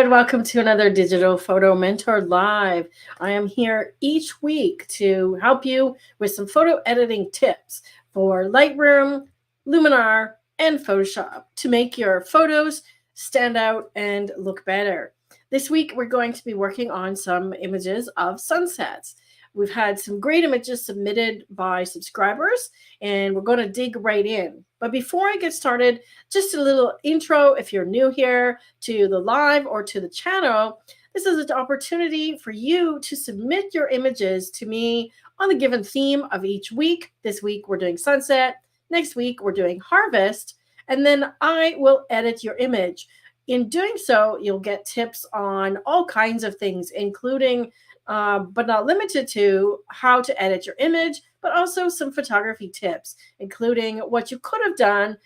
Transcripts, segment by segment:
and welcome to another Digital Photo Mentor Live. I am here each week to help you with some photo editing tips for Lightroom, Luminar, and Photoshop to make your photos stand out and look better. This week, we're going to be working on some images of sunsets. We've had some great images submitted by subscribers, and we're going to dig right in. But before I get started, just a little intro. If you're new here to the live or to the channel, this is an opportunity for you to submit your images to me on the given theme of each week. This week, we're doing sunset. Next week, we're doing harvest. And then I will edit your image. In doing so, you'll get tips on all kinds of things, including but not limited to how to edit your image, but also some photography tips, including what you could have done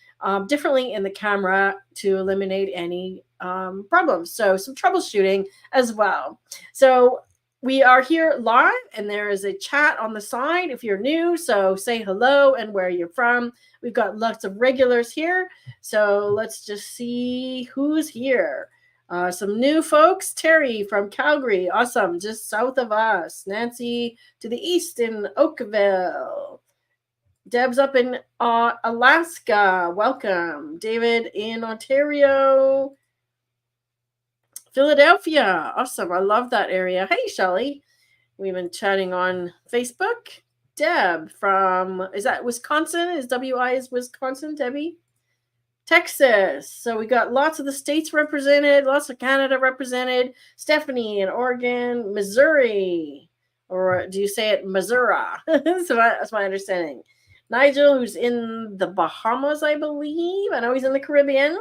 differently in the camera to eliminate any problems. So some troubleshooting as well. So we are here live, and there is a chat on the side if you're new. So say hello and where you're from. We've got lots of regulars here. So let's just see who's here. Some new folks. Terry from Calgary. Awesome. Just south of us. Nancy to the east in Oakville. Deb's up in Alaska. Welcome. David in Ontario. Philadelphia. Awesome. I love that area. Hey, Shelly. We've been chatting on Facebook. Deb from, is that Wisconsin? Is WI is Wisconsin, Debbie? Texas. So we got lots of the states represented, lots of Canada represented. Stephanie in Oregon, Missouri, or do you say it Missouri? So that's my understanding. Nigel, who's in the Bahamas, I believe. I know he's in the Caribbean.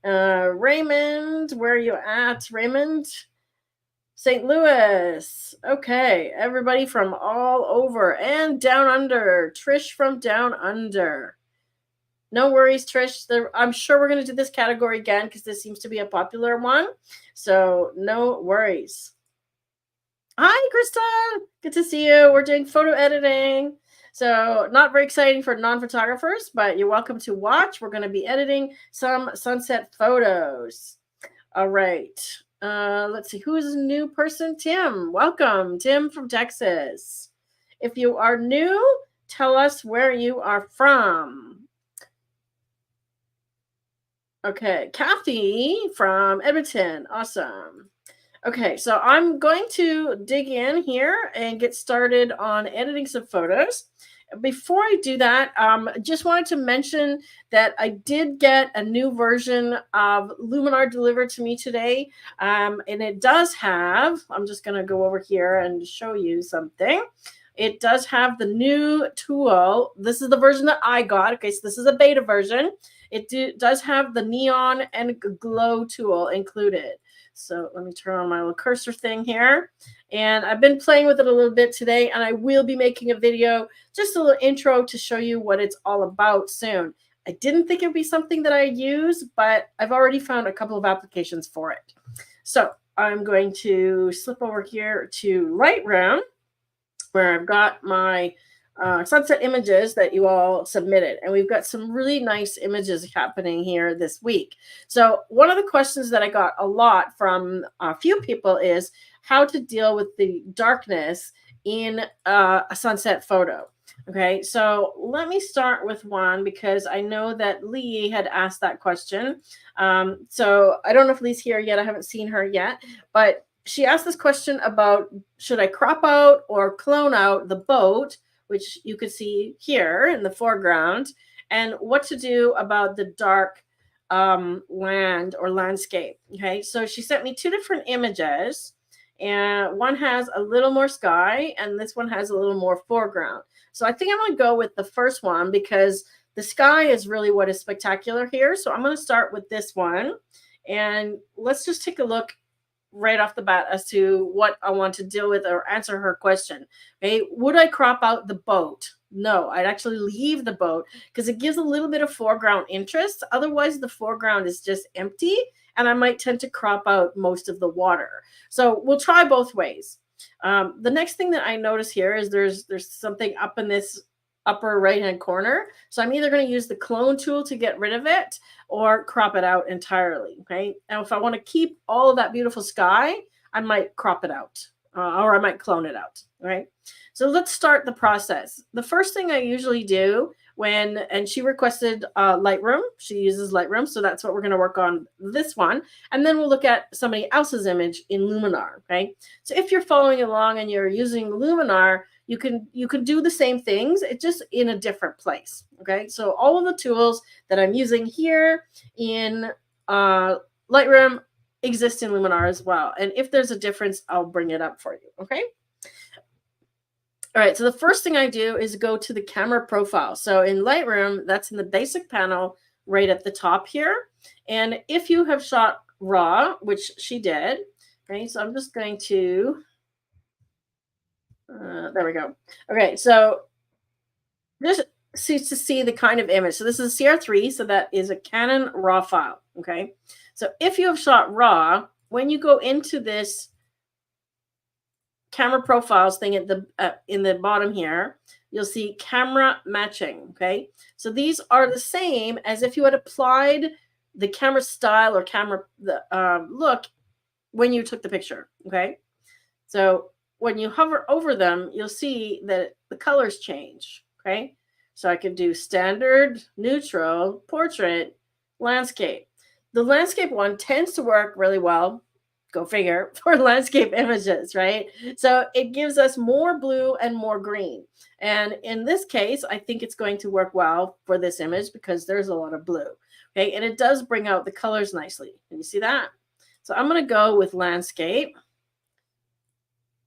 Raymond, where are you at, Raymond? St. Louis. Okay, everybody from all over and down under. Trish from down under. No worries, Trish. I'm sure we're going to do this category again because this seems to be a popular one. So no worries. Hi, Krista. Good to see you. We're doing photo editing. So not very exciting for non-photographers, but you're welcome to watch. We're going to be editing some sunset photos. All right. Let's see. Who is a new person? Tim. Welcome. Tim from Texas. If you are new, tell us where you are from. Okay, Kathy from Edmonton. Awesome. Okay, so I'm going to dig in here and get started on editing some photos. Before I do that, just wanted to mention that I did get a new version of Luminar delivered to me today. And it does have, I'm just going to go over here and show you something. It does have the new tool. This is the version that I got. Okay, so this is a beta version. It does have the neon and glow tool included. So let me turn on my little cursor thing here. And I've been playing with it a little bit today, and I will be making a video, just a little intro to show you what it's all about soon. I didn't think it would be something that I'd use, but I've already found a couple of applications for it. So I'm going to slip over here to Lightroom, where I've got my sunset images that you all submitted. And we've got some really nice images happening here this week. So one of the questions that I got a lot from a few people is how to deal with the darkness in a sunset photo. Okay, so let me start with one because I know that Lee had asked that question. So I don't know if Lee's here yet. I haven't seen her yet, but she asked this question about should I crop out or clone out the boat, which you could see here in the foreground, and what to do about the dark land or landscape. Okay, so she sent me two different images, and one has a little more sky, and this one has a little more foreground. So I think I'm going to go with the first one because the sky is really what is spectacular here. So I'm going to start with this one, and let's just take a look right off the bat as to what I want to deal with or answer her question. Okay, would I crop out the boat? No, I'd actually leave the boat because it gives a little bit of foreground interest. Otherwise, the foreground is just empty, and I might tend to crop out most of the water. So we'll try both ways. The next thing that I notice here is there's something up in this upper right hand corner. So I'm either going to use the clone tool to get rid of it or crop it out entirely. Okay. Now, if I want to keep all of that beautiful sky, I might crop it out or I might clone it out. Right. So let's start the process. The first thing I usually do and she requested Lightroom, she uses Lightroom. So that's what we're going to work on this one. And then we'll look at somebody else's image in Luminar. Okay. So if you're following along and you're using Luminar, you can do the same things, it's just in a different place. Okay, so all of the tools that I'm using here in Lightroom exist in Luminar as well. And if there's a difference, I'll bring it up for you. Okay. All right, so the first thing I do is go to the camera profile. So in Lightroom, that's in the basic panel right at the top here. And if you have shot RAW, which she did, right, so I'm just going to there we go. Okay, so just to see the kind of image. So this is CR3, so that is a Canon RAW file. Okay, so if you have shot RAW, when you go into this camera profiles thing at the in the bottom here, you'll see camera matching. Okay, so these are the same as if you had applied the camera style or camera look when you took the picture. Okay, so when you hover over them, you'll see that the colors change. Okay, so I could do standard, neutral, portrait, landscape. The landscape one tends to work really well, go figure, for landscape images, right? So it gives us more blue and more green. And in this case, I think it's going to work well for this image because there's a lot of blue. Okay, and it does bring out the colors nicely. Can you see that? So I'm going to go with landscape.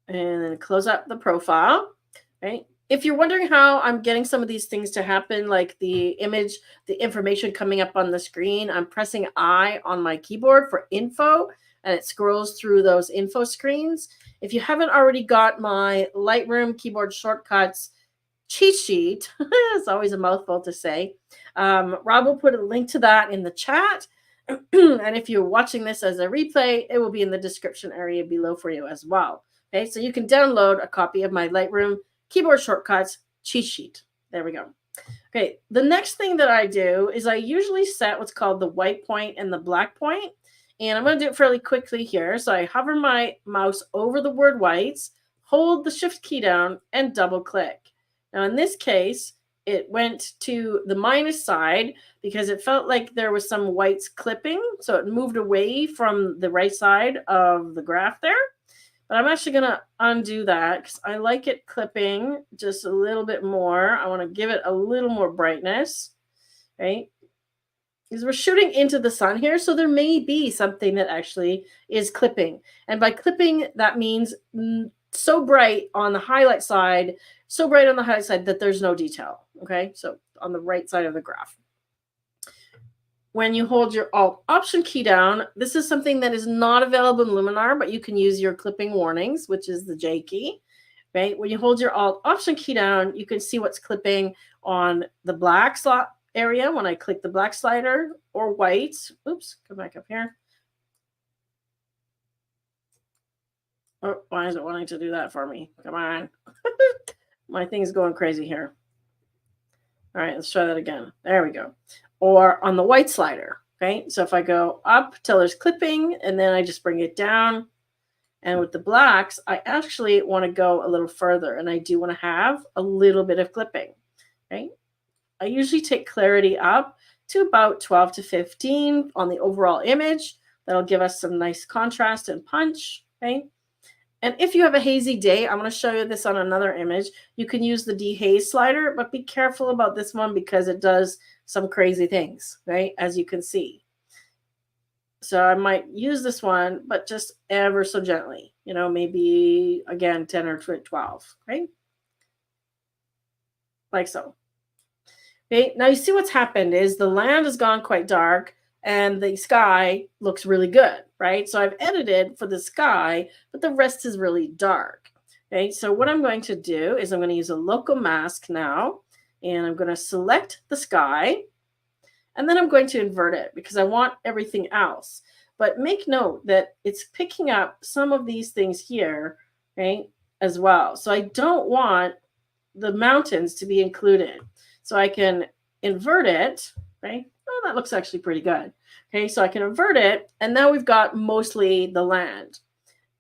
And then close up the profile, right? If you're wondering how I'm getting some of these things to happen, like the image, the information coming up on the screen, I'm pressing I on my keyboard for info, and it scrolls through those info screens. If you haven't already got my Lightroom keyboard shortcuts cheat sheet, it's always a mouthful to say, Rob will put a link to that in the chat. And if you're watching this as a replay, it will be in the description area below for you as well. Okay, so you can download a copy of my Lightroom keyboard shortcuts cheat sheet. There we go. Okay, the next thing that I do is I usually set what's called the white point and the black point. And I'm going to do it fairly quickly here. So I hover my mouse over the word whites, hold the shift key down, and double click. Now in this case, it went to the minus side because it felt like there was some whites clipping. So it moved away from the right side of the graph there. But I'm actually going to undo that because I like it clipping just a little bit more. I want to give it a little more brightness, right? Because we're shooting into the sun here, so there may be something that actually is clipping. And by clipping, that means so bright on the highlight side, that there's no detail, okay? So on the right side of the graph. When you hold your Alt Option key down, this is something that is not available in Luminar, but you can use your clipping warnings, which is the J key, right? When you hold your Alt Option key down, you can see what's clipping on the black slot area when I click the black slider or white. Oops, come back up here. Oh, why is it wanting to do that for me? Come on. My thing's going crazy here. All right, let's try that again. There we go. Or on the white slider, okay? So if I go up till there's clipping and then I just bring it down, and with the blacks, I actually want to go a little further and I do want to have a little bit of clipping, right? I usually take clarity up to about 12 to 15 on the overall image. That'll give us some nice contrast and punch, okay? And if you have a hazy day, I'm going to show you this on another image. You can use the dehaze slider, but be careful about this one because it does some crazy things, right? As you can see. So I might use this one, but just ever so gently, you know, maybe again, 10 or 12, right? Like so. Okay, now you see what's happened is the land has gone quite dark and the sky looks really good, right? So I've edited for the sky, but the rest is really dark. Okay, so what I'm going to do is I'm going to use a local mask now, and I'm going to select the sky, and then I'm going to invert it because I want everything else. But make note that it's picking up some of these things here, right, as well. So I don't want the mountains to be included. So I can invert it, right? Oh, that looks actually pretty good. Okay, so I can invert it, and now we've got mostly the land.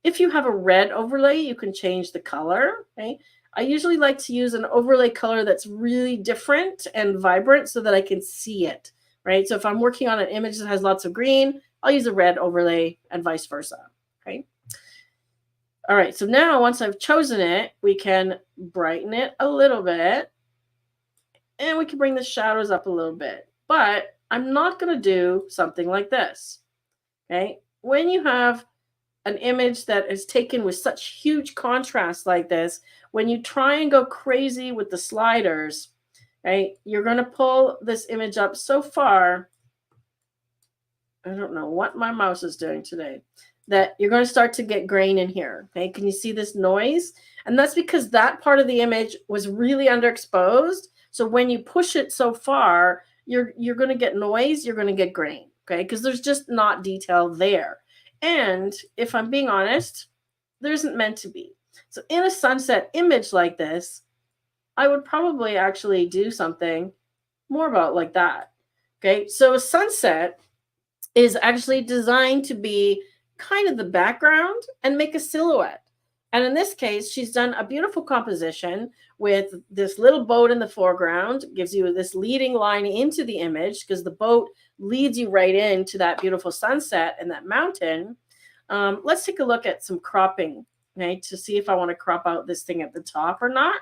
If you have a red overlay, you can change the color. Okay, I usually like to use an overlay color that's really different and vibrant so that I can see it, right? So if I'm working on an image that has lots of green, I'll use a red overlay and vice versa. Okay. All right, so now once I've chosen it, we can brighten it a little bit, and we can bring the shadows up a little bit. But I'm not going to do something like this. Okay, when you have an image that is taken with such huge contrast like this, when you try and go crazy with the sliders, right, you're going to pull this image up so far. I don't know what my mouse is doing today, that you're going to start to get grain in here. Okay, can you see this noise? And that's because that part of the image was really underexposed. So when you push it so far, you're going to get noise, you're going to get grain, okay? Because there's just not detail there. And if I'm being honest, there isn't meant to be. So in a sunset image like this, I would probably actually do something more about like that. Okay, so a sunset is actually designed to be kind of the background and make a silhouette. And in this case, she's done a beautiful composition with this little boat in the foreground, gives you this leading line into the image because the boat leads you right into that beautiful sunset and that mountain. Let's take a look at some cropping, okay, to see if I want to crop out this thing at the top or not.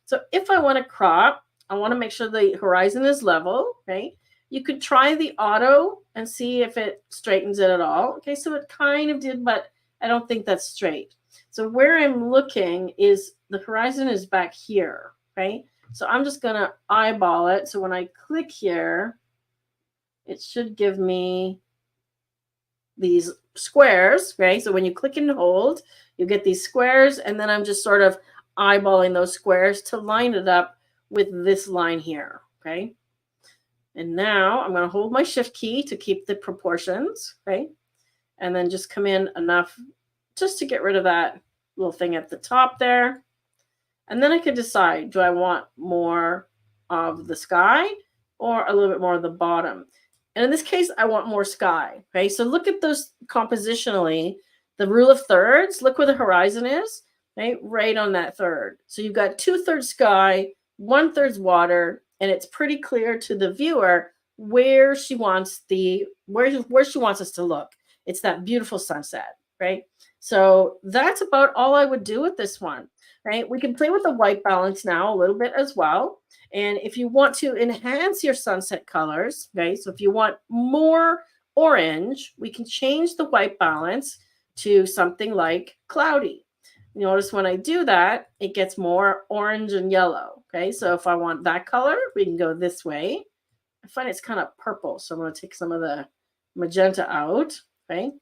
So if I want to crop, I want to make sure the horizon is level, okay? You could try the auto and see if it straightens it at all. Okay, so it kind of did, but I don't think that's straight. So where I'm looking is the horizon is back here, okay? So I'm just going to eyeball it. So when I click here, it should give me these squares, okay? So when you click and hold, you get these squares, and then I'm just sort of eyeballing those squares to line it up with this line here, okay? And now I'm going to hold my shift key to keep the proportions, okay? And then just come in enough just to get rid of that little thing at the top there. And then I can decide, do I want more of the sky or a little bit more of the bottom? And in this case, I want more sky, okay? So look at those compositionally, the rule of thirds, look where the horizon is, okay? Right on that third. So you've got 2/3 sky, 1/3 water, and it's pretty clear to the viewer where she wants where she wants us to look. It's that beautiful sunset, right? So that's about all I would do with this one, right? We can play with the white balance now a little bit as well. And if you want to enhance your sunset colors, okay, so if you want more orange, we can change the white balance to something like cloudy. You notice when I do that, it gets more orange and yellow. Okay, so if I want that color, we can go this way. I find it's kind of purple, so I'm going to take some of the magenta out. Okay,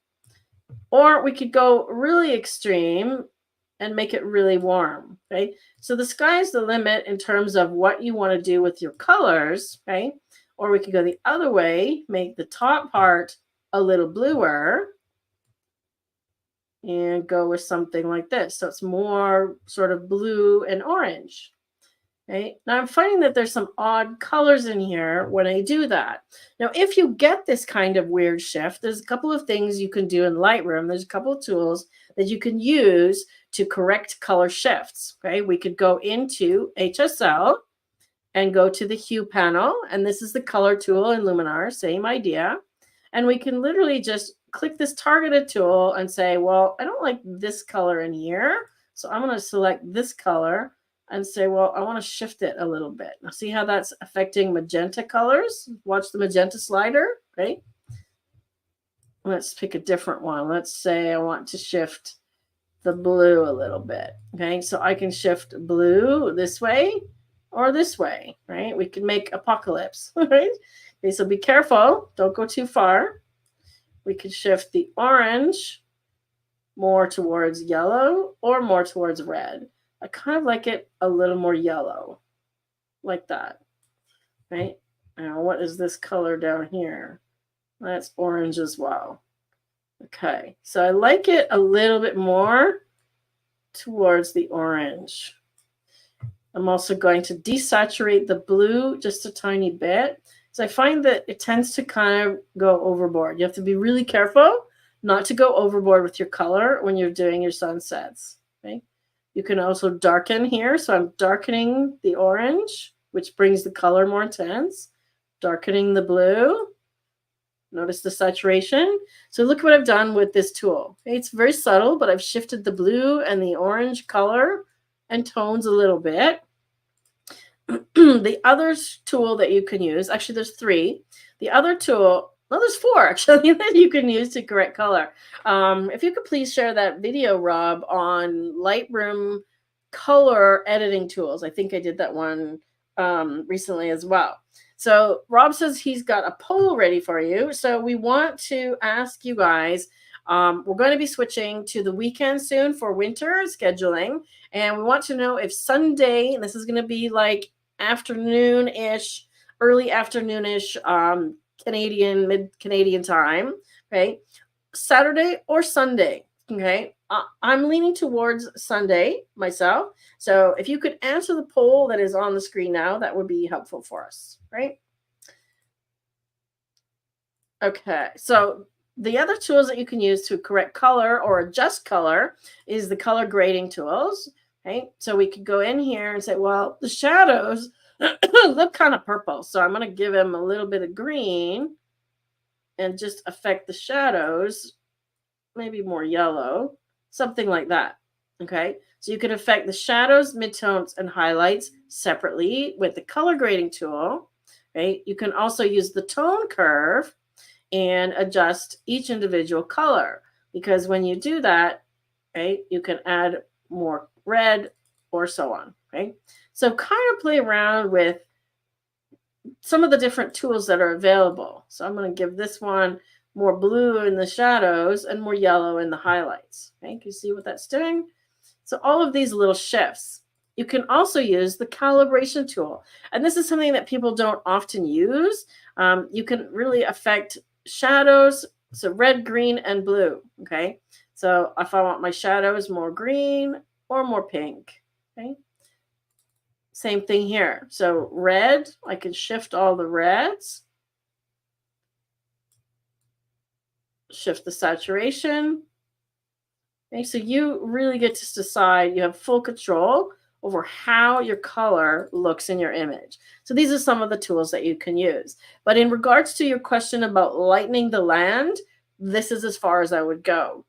or we could go really extreme and make it really warm. Okay, so the sky's the limit in terms of what you want to do with your colors. Okay, or we could go the other way, make the top part a little bluer, and go with something like this. So it's more sort of blue and orange. Okay. Now I'm finding that there's some odd colors in here when I do that. Now, if you get this kind of weird shift, there's a couple of things you can do in Lightroom. There's a couple of tools that you can use to correct color shifts. Okay. We could go into HSL and go to the hue panel. And this is the color tool in Luminar, same idea. And we can literally just click this targeted tool and say, well, I don't like this color in here. So I'm going to select this color and say, well, I want to shift it a little bit. Now see how that's affecting magenta colors? Watch the magenta slider, right? Let's pick a different one. Let's say I want to shift the blue a little bit. Okay, so I can shift blue this way or this way, right? We can make apocalypse, right? Okay, so be careful. Don't go too far. We can shift the orange more towards yellow or more towards red. I kind of like it a little more yellow, like that, right? Now, what is this color down here? That's orange as well. Okay, so I like it a little bit more towards the orange. I'm also going to desaturate the blue just a tiny bit. So I find that it tends to kind of go overboard. You have to be really careful not to go overboard with your color when you're doing your sunsets. Okay. You can also darken here. So I'm darkening the orange, which brings the color more intense. Darkening the blue. Notice the saturation. So look what I've done with this tool. Okay, it's very subtle, but I've shifted the blue and the orange color and tones a little bit. The other tool that you can use, actually there's 3. The other tool, well, there's 4 actually that you can use to correct color. If you could please share that video, Rob, on Lightroom color editing tools. I think I did that one recently as well. So Rob says he's got a poll ready for you. So we want to ask you guys, we're going to be switching to the weekend soon for winter scheduling. And we want to know if Sunday, and this is going to be like afternoon-ish, early afternoon-ish, Canadian, mid-Canadian time, okay? Saturday or Sunday, okay? I'm leaning towards Sunday myself. So if you could answer the poll that is on the screen now, that would be helpful for us, right? Okay, so the other tools that you can use to correct color or adjust color is the color grading tools. Okay, so we could go in here and say, well, the shadows look kind of purple. So I'm going to give them a little bit of green and just affect the shadows, maybe more yellow, something like that. Okay, so you can affect the shadows, midtones, and highlights separately with the color grading tool. Right, you can also use the tone curve and adjust each individual color, because when you do that, right, you can add more red or so on. Okay, so kind of play around with some of the different tools that are available. So I'm going to give this one more blue in the shadows and more yellow in the highlights. Okay, can you see what that's doing? So all of these little shifts. You can also use the calibration tool. And this is something that people don't often use. You can really affect shadows, so red, green, and blue. Okay, so if I want my shadows more green or more pink. Okay, same thing here. So red, I can shift all the reds, shift the saturation. Okay, so you really get to decide. You have full control over how your color looks in your image. So these are some of the tools that you can use. But in regards to your question about lightening the land, this is as far as I would go.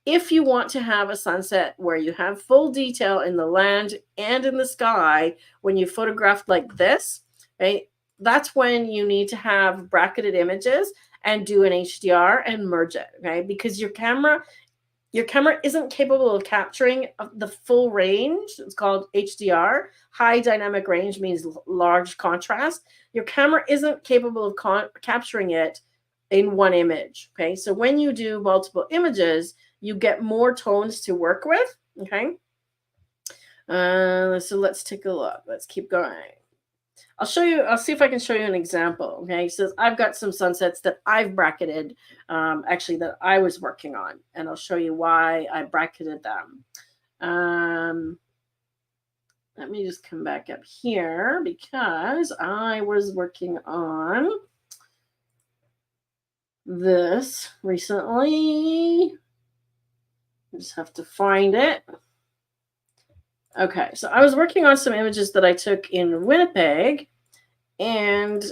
If you want to have a sunset where you have full detail in the land and in the sky when you photograph like this, right, that's when you need to have bracketed images and do an HDR and merge it, okay? Because your camera isn't capable of capturing the full range. It's called HDR. High dynamic range means large contrast. Your camera isn't capable of capturing it in one image, okay? So when you do multiple images, you get more tones to work with, okay? So let's take a look. Let's keep going. I'll show you, I'll see if I can show you an example, okay? So I've got some sunsets that I've bracketed, actually that I was working on, and I'll show you why I bracketed them. Let me just come back up here because I was working on this recently. I just have to find it. Okay, so I was working on some images that I took in Winnipeg, and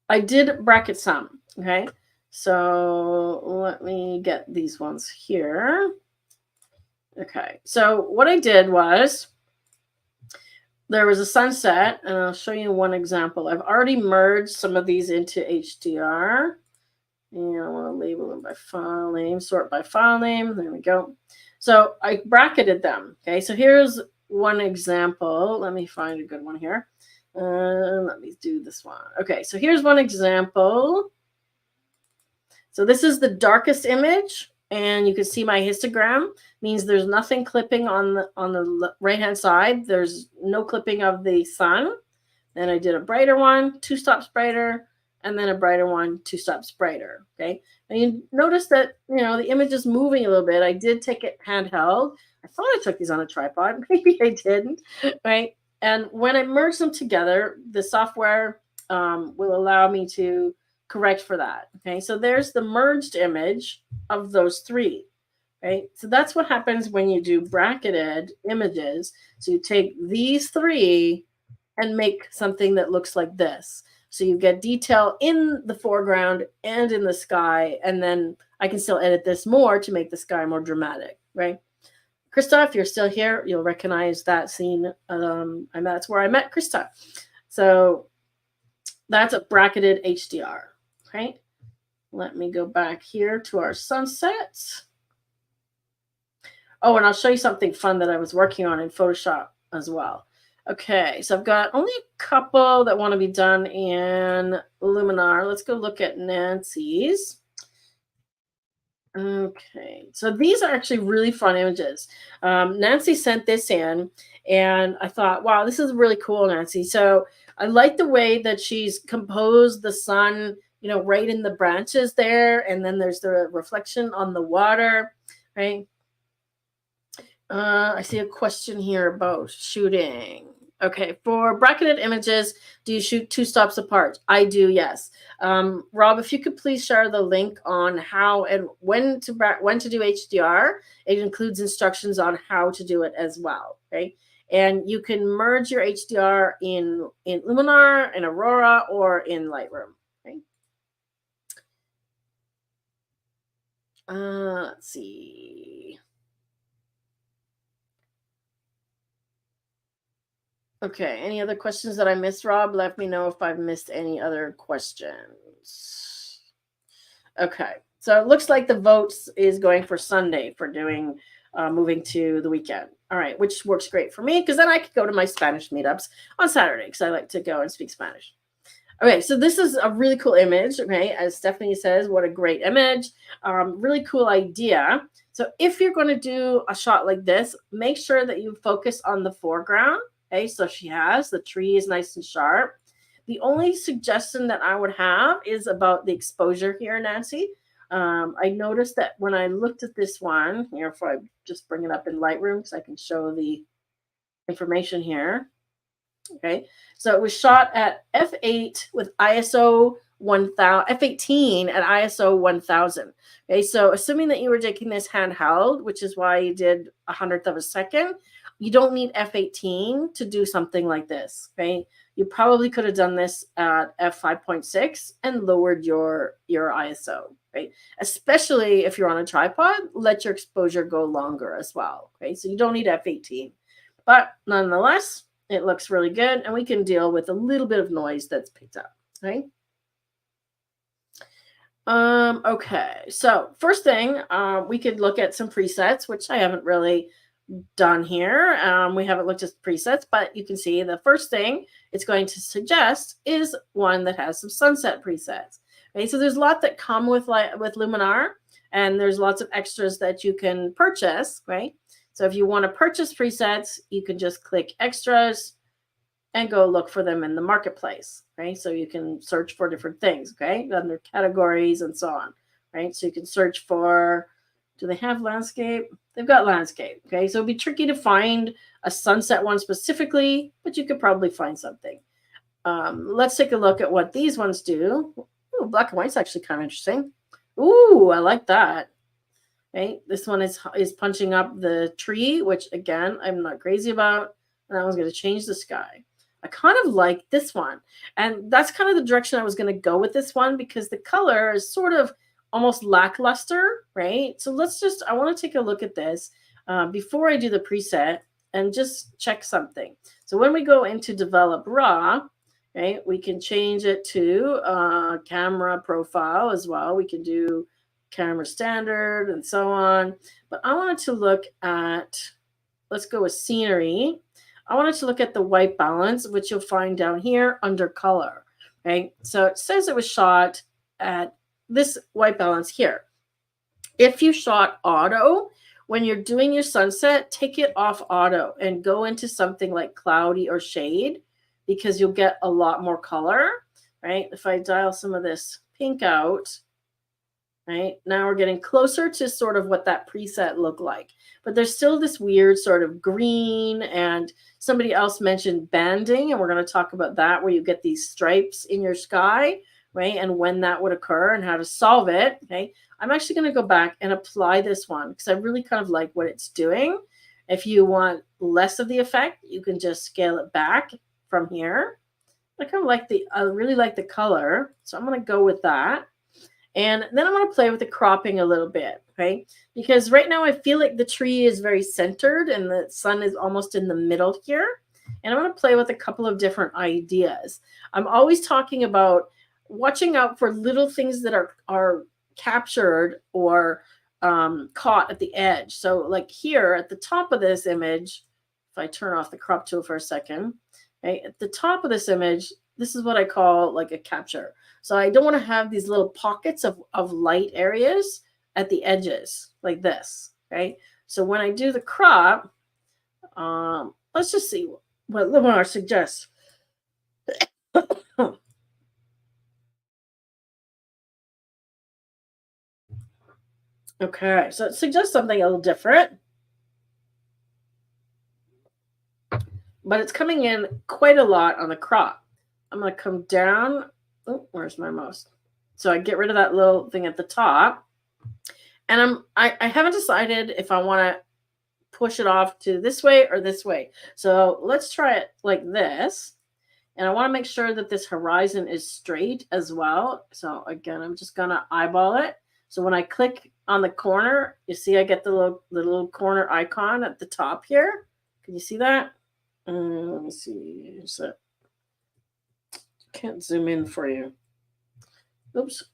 I did bracket some, okay? So let me get these ones here. Okay, so what I did was there was a sunset, and I'll show you one example. I've already merged some of these into HDR. And I want to label them by file name, sort by file name. There we go. So I bracketed them. Okay, so here's one example. Let me find a good one here. Let me do this one. Okay, so here's one example. So this is the darkest image, and you can see my histogram means there's nothing clipping on the right-hand side. There's no clipping of the sun. Then I did a brighter one, 2 stops brighter, and then a brighter one, 2 stops brighter, okay? And you notice that, you know, the image is moving a little bit. I did take it handheld. I thought I took these on a tripod. Maybe I didn't, right? And when I merge them together, the software will allow me to correct for that. Okay, so there's the merged image of those three. Right, so that's what happens when you do bracketed images. So you take these three and make something that looks like this. So you get detail in the foreground and in the sky, and then I can still edit this more to make the sky more dramatic, right? Krista, if you're still here, you'll recognize that scene. And that's where I met Krista. So that's a bracketed HDR, right? Let me go back here to our sunsets. Oh, and I'll show you something fun that I was working on in Photoshop as well. Okay, so I've got only a couple that want to be done in Luminar. Let's go look at Nancy's. Okay, so these are actually really fun images. Nancy sent this in, and I thought, wow, this is really cool, Nancy. So I like the way that she's composed the sun, you know, right in the branches there, and then there's the reflection on the water, right? I see a question here about shooting. Okay, for bracketed images, do you shoot 2 stops apart? I do, yes. Rob, if you could please share the link on how and when to do HDR. It includes instructions on how to do it as well. Okay, and you can merge your HDR in Luminar, in Aurora, or in Lightroom. Okay. Let's see. Okay, any other questions that I missed, Rob? Let me know if I've missed any other questions. Okay, so it looks like the votes is going for Sunday for doing moving to the weekend. All right, which works great for me because then I could go to my Spanish meetups on Saturday because I like to go and speak Spanish. Okay, so this is a really cool image. Okay, as Stephanie says, what a great image. Really cool idea. So if you're going to do a shot like this, make sure that you focus on the foreground. Okay, so she has the tree is nice and sharp. The only suggestion that I would have is about the exposure here, Nancy. I noticed that when I looked at this one, here, if I just bring it up in Lightroom, because I can show the information here. Okay, so it was shot at f8 with ISO 1000, f18 at ISO 1000. Okay, so assuming that you were taking this handheld, which is why you did 100th of a second, you don't need f18 to do something like this. Okay, you probably could have done this at f5.6 and lowered your ISO. Right, especially if you're on a tripod, let your exposure go longer as well. Okay, so you don't need f18, but nonetheless, it looks really good, and we can deal with a little bit of noise that's picked up, right? Okay, so first thing, we could look at some presets, which I haven't really done here. We haven't looked at presets, but you can see the first thing it's going to suggest is one that has some sunset presets. Okay, so there's a lot that come with Luminar, and there's lots of extras that you can purchase, right? So if you want to purchase presets, you can just click extras and go look for them in the marketplace, right? So you can search for different things, okay? Under categories and so on, right? So you can search for, do they have landscape? They've got landscape, okay? So it'd be tricky to find a sunset one specifically, but you could probably find something. Let's take a look at what these ones do. Ooh, black and white's actually kind of interesting. Ooh, I like that. Okay, this one is punching up the tree, which again, I'm not crazy about. And that one's going to change the sky. I kind of like this one. And that's kind of the direction I was going to go with this one because the color is sort of almost lackluster, right? So I want to take a look at this before I do the preset and just check something. So when we go into develop raw, right, we can change it to camera profile as well. We can do camera standard and so on. But I wanted to look at, let's go with scenery. I wanted to look at the white balance, which you'll find down here under color, right? So it says it was shot at this white balance here. If you shot auto, when you're doing your sunset, take it off auto and go into something like cloudy or shade because you'll get a lot more color, right? If I dial some of this pink out, right? Now we're getting closer to sort of what that preset looked like. But there's still this weird sort of green, and somebody else mentioned banding, and we're going to talk about that, where you get these stripes in your sky, right? And when that would occur and how to solve it, okay? I'm actually going to go back and apply this one because I really kind of like what it's doing. If you want less of the effect, you can just scale it back from here. I really like the color, so I'm going to go with that. And then I'm going to play with the cropping a little bit, okay? Because right now I feel like the tree is very centered and the sun is almost in the middle here. And I'm going to play with a couple of different ideas. I'm always talking about watching out for little things that are captured or caught at the edge. So like here at the top of this image, if I turn off the crop tool for a second, okay, at the top of this image, this is what I call like a capture. So I don't want to have these little pockets of light areas at the edges like this, okay? So when I do the crop, let's just see what Luminar suggests. Okay, so it suggests something a little different, but it's coming in quite a lot on the crop. I'm going to come down. Oh, where's my mouse? So I get rid of that little thing at the top. And I haven't decided if I want to push it off to this way or this way. So let's try it like this. And I want to make sure that this horizon is straight as well. So again, I'm just going to eyeball it. So when I click on the corner, you see I get the little corner icon at the top here. Can you see that? Let me see. So can't zoom in for you. Oops.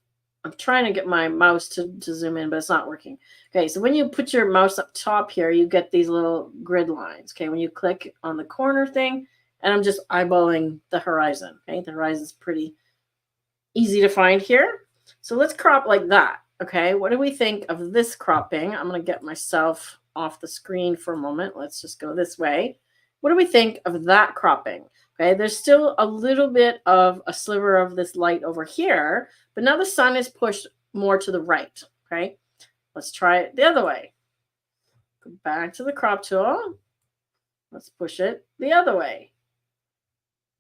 I'm trying to get my mouse to zoom in, but it's not working. Okay, so when you put your mouse up top here, you get these little grid lines. Okay, when you click on the corner thing, and I'm just eyeballing the horizon. Okay, the horizon's pretty easy to find here. So let's crop like that. Okay, what do we think of this cropping? I'm going to get myself off the screen for a moment. Let's just go this way. What do we think of that cropping? Okay, there's still a little bit of a sliver of this light over here, but now the sun is pushed more to the right. Okay, let's try it the other way. Go back to the crop tool. Let's push it the other way.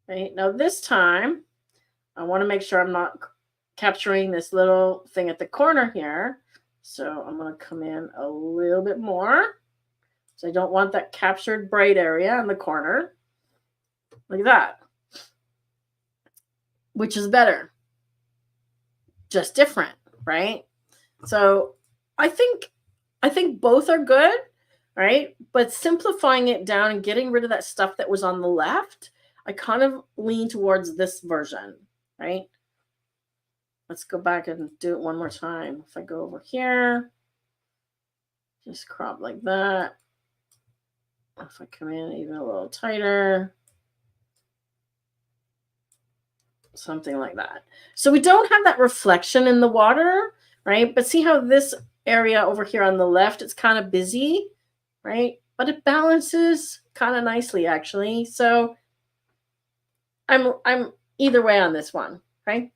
Okay, now this time, I want to make sure I'm not capturing this little thing at the corner here. So I'm going to come in a little bit more. So I don't want that captured bright area in the corner. Like that. Which is better. Just different, right? So I think both are good, right? But simplifying it down and getting rid of that stuff that was on the left, I kind of lean towards this version, right? Let's go back and do it one more time. If I go over here, just crop like that. If I come in even a little tighter, something like that. So we don't have that reflection in the water, right? But see how this area over here on the left, it's kind of busy, right? But it balances kind of nicely, actually. So I'm either way on this one, okay?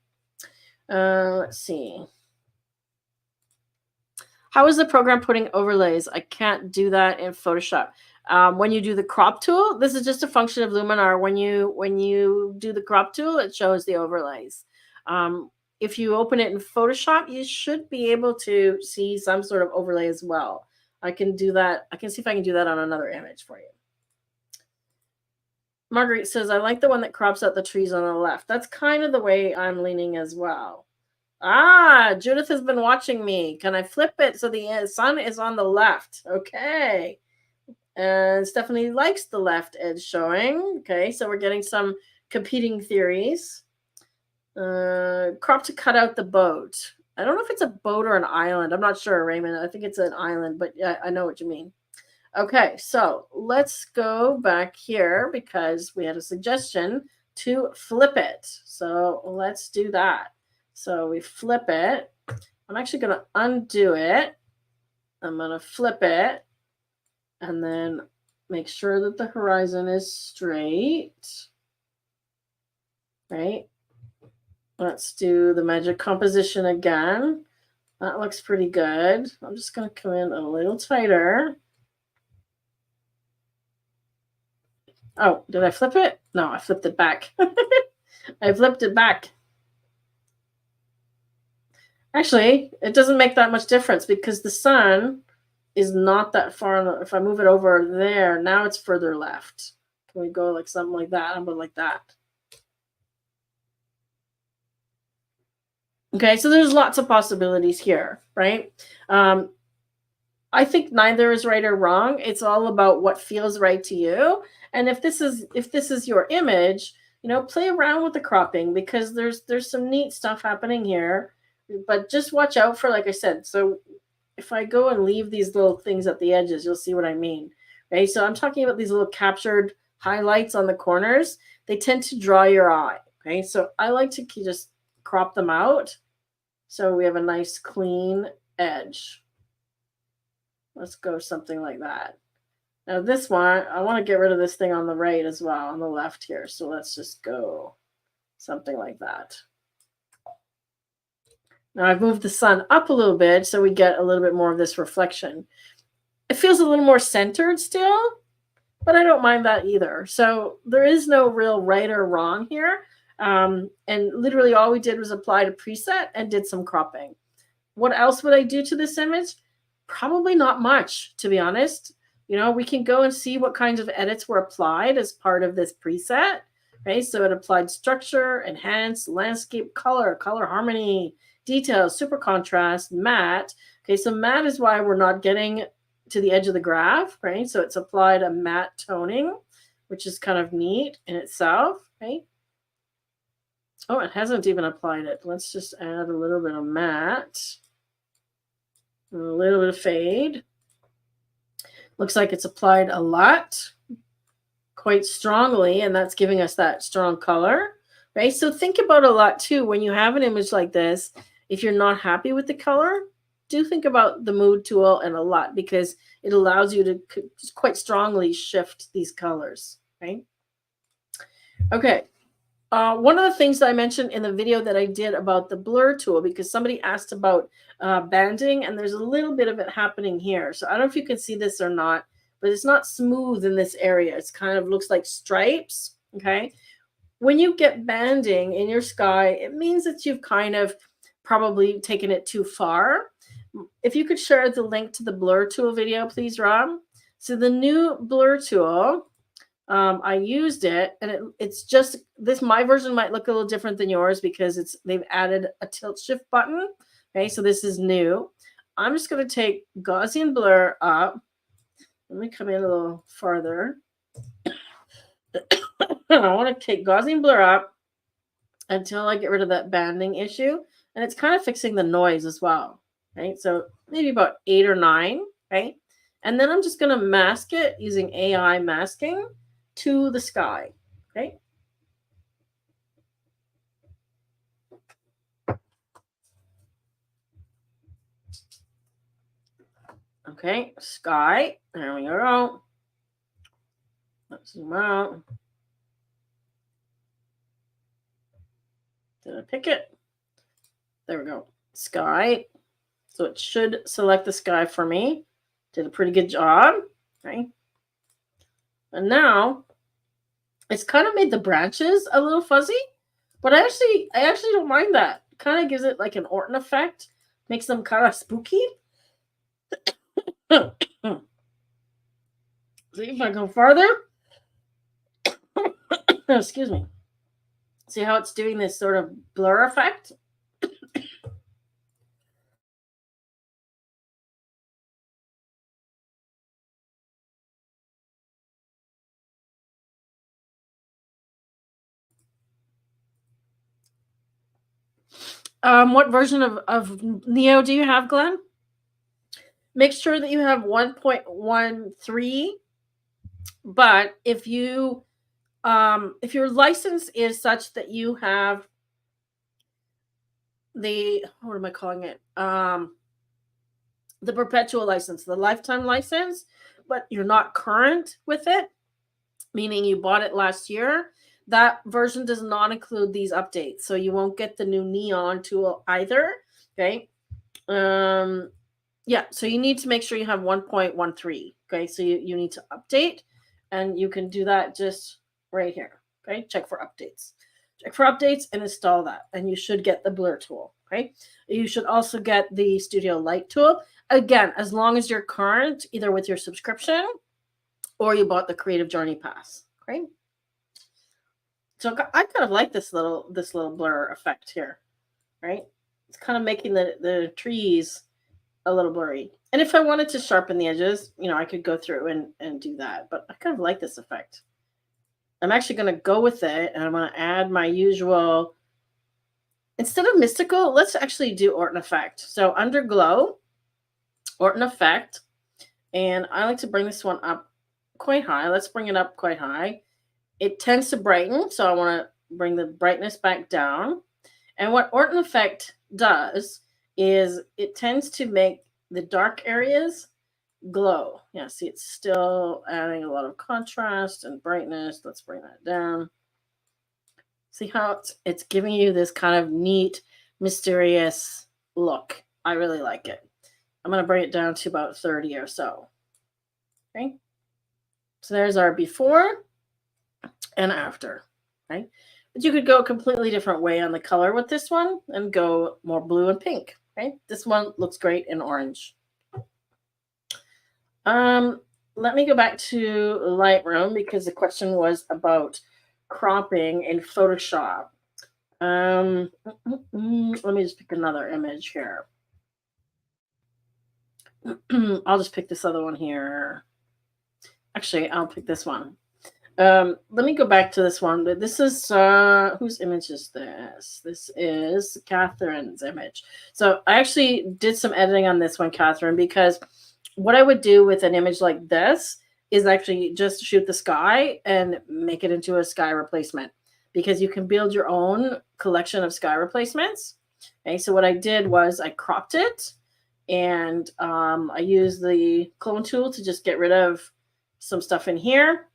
Let's see. How is the program putting overlays? I can't do that in Photoshop. When you do the crop tool, this is just a function of Luminar. When you do the crop tool, it shows the overlays. If you open it in Photoshop, you should be able to see some sort of overlay as well. I can do that. I can see if I can do that on another image for you. Marguerite says, I like the one that crops out the trees on the left. That's kind of the way I'm leaning as well. Ah, Judith has been watching me. Can I flip it so the sun is on the left? Okay. And Stephanie likes the left edge showing. Okay, so we're getting some competing theories. Crop to cut out the boat. I don't know if it's a boat or an island. I'm not sure, Raymond. I think it's an island, but yeah, I know what you mean. Okay, so let's go back here because we had a suggestion to flip it. So let's do that. So we flip it. I'm actually going to undo it. I'm going to flip it and then make sure that the horizon is straight. Right? Let's do the magic composition again. That looks pretty good. I'm just going to come in a little tighter. Oh, did I flip it? No, I flipped it back. I flipped it back. Actually, it doesn't make that much difference because the sun is not that far. If I move it over there, now it's further left. Can we go like something like that? I'm going like that. Okay, so there's lots of possibilities here, right? I think neither is right or wrong. It's all about what feels right to you. And if this is your image, play around with the cropping because there's some neat stuff happening here. But just watch out for, like I said, so if I go and leave these little things at the edges, you'll see what I mean. Right? So I'm talking about these little captured highlights on the corners. They tend to draw your eye. Okay, so I like to just crop them out so we have a nice clean edge. Let's go something like that. Now this one, I want to get rid of this thing on the right as well, on the left here. So let's just go something like that. Now I've moved the sun up a little bit so we get a little bit more of this reflection. It feels a little more centered still, but I don't mind that either. So there is no real right or wrong here. And literally all we did was apply a preset and did some cropping. What else would I do to this image? Probably not much, to be honest. We can go and see what kinds of edits were applied as part of this preset. Right? So it applied structure, enhance, landscape, color harmony, details, super contrast, matte. Okay, so matte is why we're not getting to the edge of the graph, right? So it's applied a matte toning, which is kind of neat in itself, right? Oh, it hasn't even applied it. Let's just add a little bit of matte. A little bit of fade. Looks like it's applied a lot, quite strongly, and that's giving us that strong color, right? So think about a lot too when you have an image like this. If you're not happy with the color, do think about the mood tool and a lot because it allows you to quite strongly shift these colors, right? Okay. One of the things that I mentioned in the video that I did about the blur tool, because somebody asked about banding, and there's a little bit of it happening here. So I don't know if you can see this or not, but it's not smooth in this area. It's kind of looks like stripes, okay? When you get banding in your sky, it means that you've kind of probably taken it too far. If you could share the link to the blur tool video, please, Rob. So the new blur tool, I used it, and it's just this. My version might look a little different than yours because they've added a tilt shift button. Okay, so this is new. I'm just going to take Gaussian blur up. Let me come in a little farther. I want to take Gaussian blur up until I get rid of that banding issue, and it's kind of fixing the noise as well. Right, so maybe about 8 or 9. Right, and then I'm just going to mask it using AI masking to the sky. Okay. Okay, sky. There we go. Let's zoom out. Did I pick it? There we go. Sky. So it should select the sky for me. Did a pretty good job. Okay. And now it's kind of made the branches a little fuzzy, but I actually don't mind that. It kind of gives it like an Orton effect, makes them kind of spooky. See if I go farther. Excuse me. See how it's doing this sort of blur effect? What version of Neo do you have, Glenn? Make sure that you have 1.13. But if your license is such that you have the, what am I calling it? The perpetual license, the lifetime license, but you're not current with it, meaning you bought it last year, that version does not include these updates. So you won't get the new neon tool either. Okay. Yeah, so you need to make sure you have 1.13. Okay, so you need to update, and you can do that just right here. Okay, check for updates. Check for updates and install that, and you should get the blur tool. Okay, you should also get the Studio Light tool. Again, as long as you're current, either with your subscription or you bought the Creative Journey Pass. Okay, so I kind of like this little blur effect here. Right, it's kind of making the trees a little blurry. And if I wanted to sharpen the edges, I could go through and do that. But I kind of like this effect. I'm actually going to go with it, and I'm going to add my usual. Instead of mystical, let's actually do Orton Effect. So under Glow, Orton Effect, and I like to bring this one up quite high. Let's bring it up quite high. It tends to brighten, so I want to bring the brightness back down. And what Orton Effect does is it tends to make the dark areas glow. Yeah, see, it's still adding a lot of contrast and brightness. Let's bring that down. See how it's giving you this kind of neat, mysterious look. I really like it. I'm going to bring it down to about 30 or so. Okay. So there's our before and after. Okay. But you could go a completely different way on the color with this one and go more blue and pink. Okay, this one looks great in orange. Let me go back to Lightroom because the question was about cropping in Photoshop. Let me just pick another image here. I'll just pick this other one here. Actually, I'll pick this one. Let me go back to this one. This is whose image is this? This is Catherine's image. So I actually did some editing on this one, Catherine, because what I would do with an image like this is actually just shoot the sky and make it into a sky replacement, because you can build your own collection of sky replacements. Okay, so what I did was I cropped it, and I used the clone tool to just get rid of some stuff in here.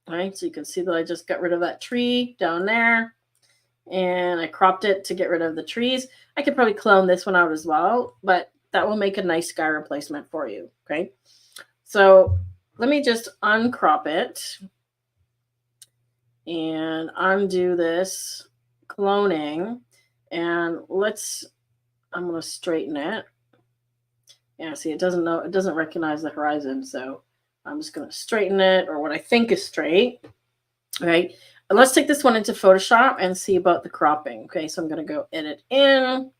All right, so you can see that I just got rid of that tree down there, and I cropped it to get rid of the trees. I could probably clone this one out as well, but that will make a nice sky replacement for you. Okay, so let me just uncrop it and undo this cloning, and I'm going to straighten it. Yeah, see, it doesn't recognize the horizon, so I'm just going to straighten it, or what I think is straight. All right, and let's take this one into Photoshop and see about the cropping. Okay, so I'm going to go edit in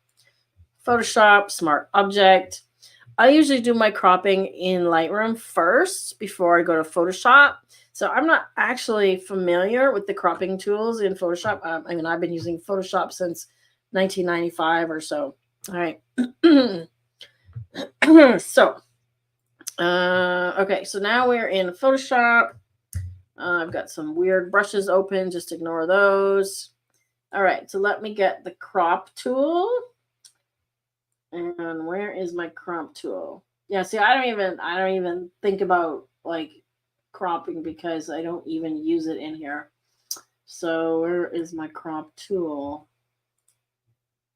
Photoshop, Smart Object. I usually do my cropping in Lightroom first before I go to Photoshop. So I'm not actually familiar with the cropping tools in Photoshop. I mean, I've been using Photoshop since 1995 or so. All right. So, okay, so now we're in Photoshop. I've got some weird brushes open. Just ignore those. All right, so let me get the crop tool. And where is my crop tool? Yeah, see, I don't even think about like cropping because I don't even use it in here. So where is my crop tool?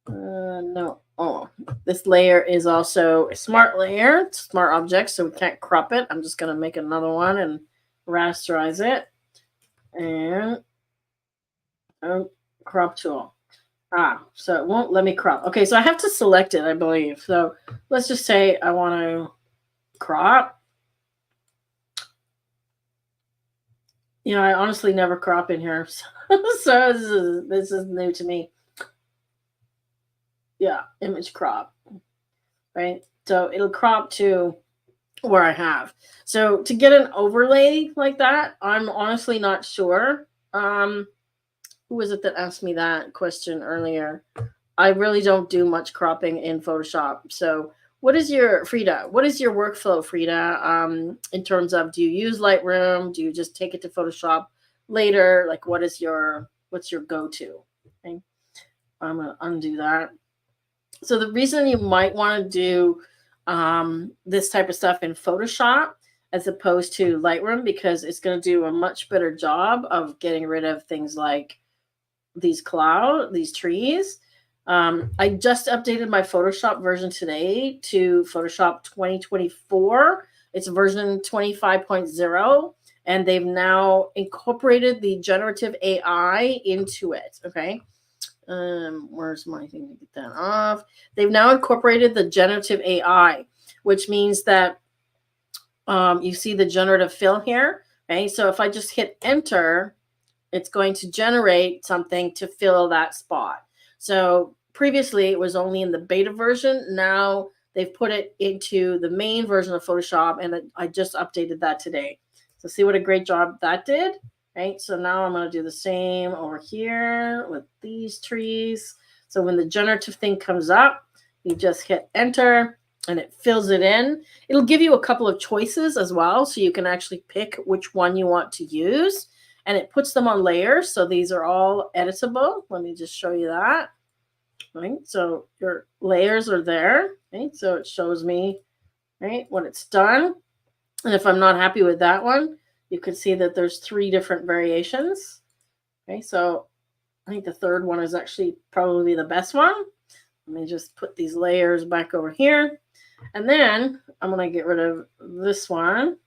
No. Oh, this layer is also a smart layer. It's smart object, so we can't crop it. I'm just gonna make another one and rasterize it. And crop tool. So it won't let me crop. Okay, so I have to select it, I believe. So let's just say I want to crop. You know, I honestly never crop in here. So this is new to me. Yeah, image crop. Right? So it'll crop to where I have. So to get an overlay like that, I'm honestly not sure. Who was it that asked me that question earlier? I really don't do much cropping in Photoshop. So what is your workflow, Frida? In terms of, do you use Lightroom? Do you just take it to Photoshop later? Like, what's your go-to? Okay. I'm gonna undo that. So the reason you might want to do this type of stuff in Photoshop as opposed to Lightroom, because it's going to do a much better job of getting rid of things like these trees. I just updated my Photoshop version today to Photoshop 2024. It's version 25.0, and they've now incorporated the generative AI into it. Okay. Where's my thing to get that off? They've now incorporated the generative AI, which means that you see the generative fill here. Okay. So if I just hit enter, it's going to generate something to fill that spot. So previously it was only in the beta version. Now they've put it into the main version of Photoshop, and I just updated that today. So see what a great job that did, right? So now I'm going to do the same over here with these trees. So when the generative thing comes up, you just hit enter and it fills it in. It'll give you a couple of choices as well, so you can actually pick which one you want to use. And it puts them on layers. So these are all editable. Let me just show you that. Right. So your layers are there. Right. So it shows me, right, when it's done. And if I'm not happy with that one, you can see that there's 3 different variations. Okay. So I think the third one is actually probably the best one. Let me just put these layers back over here. And then I'm going to get rid of this one.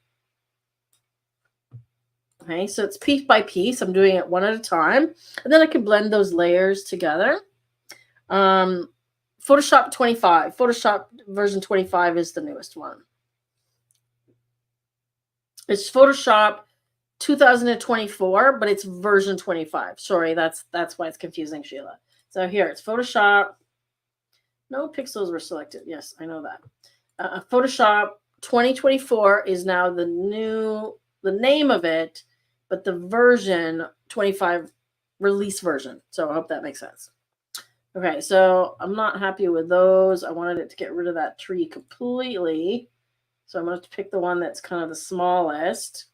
Okay, so it's piece by piece. I'm doing it one at a time. And then I can blend those layers together. Photoshop 25. Photoshop version 25 is the newest one. It's Photoshop 2024, but it's version 25. Sorry, that's why it's confusing, Sheila. So here, it's Photoshop. No pixels were selected. Yes, I know that. Photoshop 2024 is now the name of it, but the version 25 release version. So I hope that makes sense. Okay, so I'm not happy with those. I wanted it to get rid of that tree completely. So I'm going to pick the one that's kind of the smallest,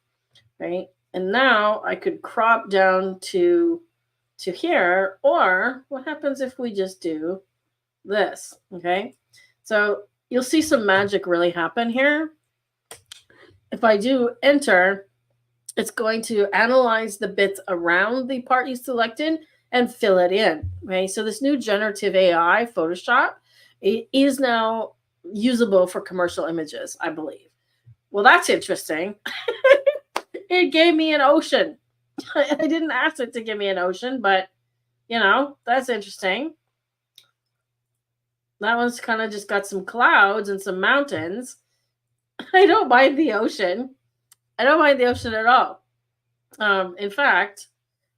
right? And now I could crop down to here, or what happens if we just do this, okay? So you'll see some magic really happen here. If I do enter, it's going to analyze the bits around the part you selected and fill it in. Okay, so this new generative AI Photoshop is now usable for commercial images, I believe. Well, that's interesting. It gave me an ocean. I didn't ask it to give me an ocean, but you know, that's interesting. That one's kind of just got some clouds and some mountains. I don't mind the ocean. I don't mind the ocean at all. In fact,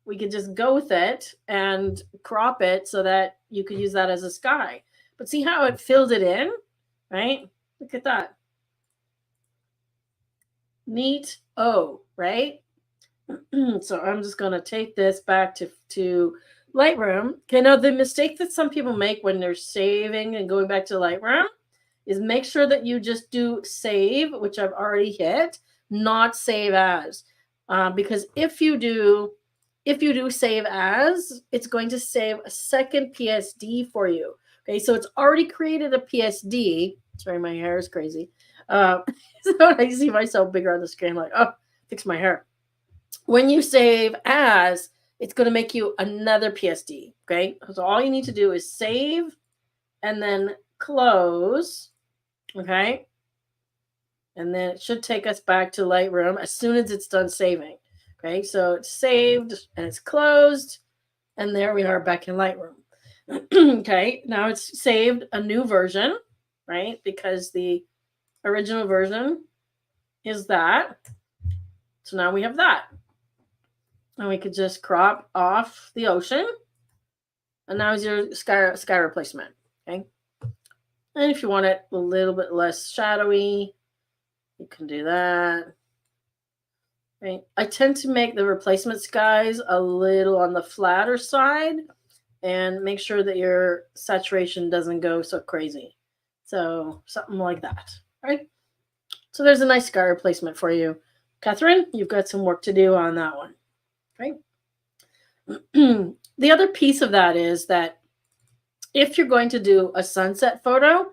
we could just go with it and crop it so that you could use that as a sky. But see how it filled it in, right? Look at that. Neat. Oh, right? So I'm just going to take this back to Lightroom. Okay, now the mistake that some people make when they're saving and going back to Lightroom is make sure that you just do save, which I've already hit, not save as. Because if you do save as, it's going to save a second PSD for you. Okay, so it's already created a PSD. Sorry, my hair is crazy. So I see myself bigger on the screen, like, oh, fix my hair. When you save as, it's going to make you another PSD. Okay, so all you need to do is save and then close. Okay, and then it should take us back to Lightroom as soon as it's done saving. Okay, so it's saved and it's closed, and there we are back in Lightroom. Okay, now it's saved a new version, right? Because the original version is that. So now we have that. And we could just crop off the ocean. And now is your sky replacement. Okay. And if you want it a little bit less shadowy, you can do that. Right. I tend to make the replacement skies a little on the flatter side and make sure that your saturation doesn't go so crazy. So something like that. Right. So there's a nice sky replacement for you. Catherine, you've got some work to do on that one. Right. The other piece of that is that if you're going to do a sunset photo,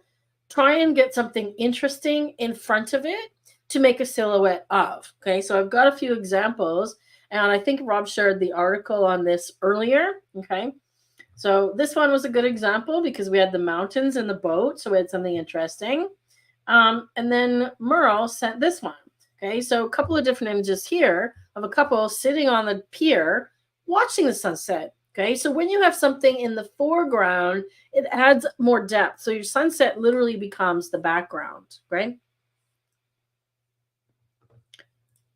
try and get something interesting in front of it to make a silhouette of. Okay, so I've got a few examples, and I think Rob shared the article on this earlier. Okay, So this one was a good example because we had the mountains and the boat. So we had something interesting. And then Merle sent this one. Okay, so a couple of different images here of a couple sitting on the pier watching the sunset. Okay, so when you have something in the foreground, it adds more depth. So your sunset literally becomes the background, right?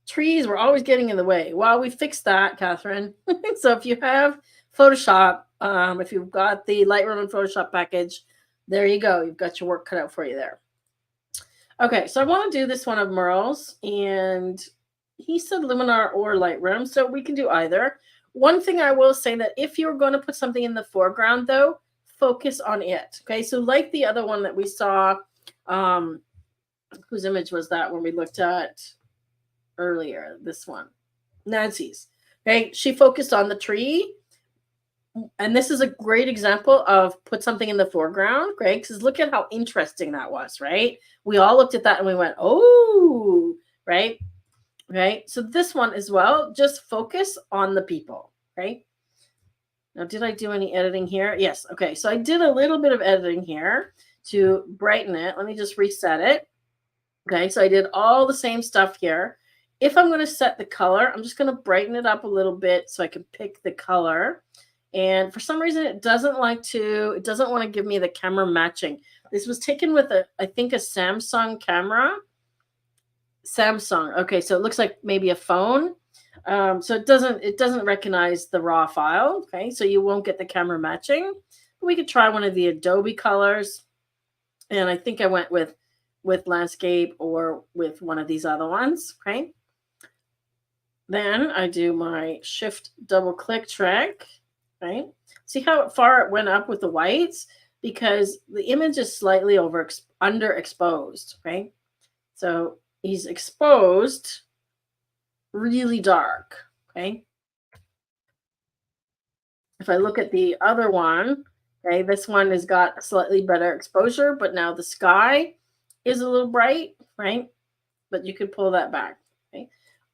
Trees were always getting in the way. Well, we fixed that, Catherine. So if you have Photoshop, if you've got the Lightroom and Photoshop package, there you go. You've got your work cut out for you there. Okay, so I want to do this one of Merle's, and he said Luminar or Lightroom, so we can do either. One thing I will say that if you're going to put something in the foreground, though, focus on it. Okay, so like the other one that we saw, whose image was that when we looked at earlier? This one, Nancy's. Okay, she focused on the tree. And this is a great example of put something in the foreground, right? Because look at how interesting that was, right? We all looked at that and we went, oh, right? Right. So this one as well, just focus on the people, right? Now, did I do any editing here? Yes. Okay. So I did a little bit of editing here to brighten it. Let me just reset it. Okay. So I did all the same stuff here. If I'm going to set the color, I'm just going to brighten it up a little bit so I can pick the color. And for some reason, it doesn't want to give me the camera matching. This was taken with I think a Samsung camera. Samsung. Okay, so it looks like maybe a phone. So it doesn't recognize the raw file. Okay, so you won't get the camera matching. We could try one of the Adobe colors. And I think I went with landscape or with one of these other ones. Okay. Then I do my shift double click trick. Right? See how far it went up with the whites? Because the image is slightly underexposed, right? So he's exposed really dark, okay? If I look at the other one, okay, this one has got slightly better exposure, but now the sky is a little bright, right? But you could pull that back, okay?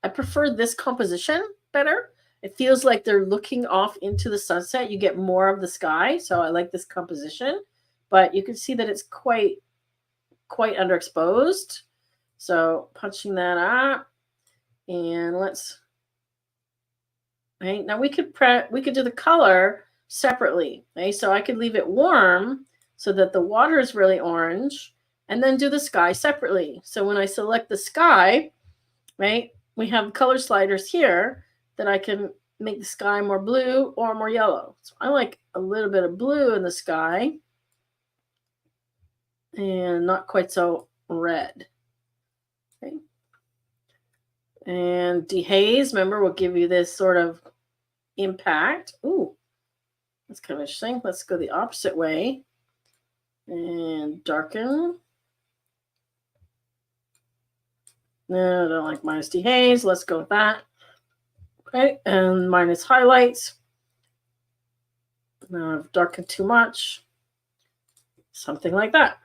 I prefer this composition better. It feels like they're looking off into the sunset. You get more of the sky. So I like this composition, but you can see that it's quite underexposed. So punching that up, and let's, right, now we could do the color separately. Okay, so I could leave it warm so that the water is really orange, and then do the sky separately. So when I select the sky, right, we have color sliders here that I can make the sky more blue or more yellow. So I like a little bit of blue in the sky and not quite so red. Okay. And dehaze, remember, will give you this sort of impact. Ooh, that's kind of interesting. Let's go the opposite way and darken. No, I don't like minus dehaze. Let's go with that. Okay, and minus highlights. Now I've darkened too much. Something like that.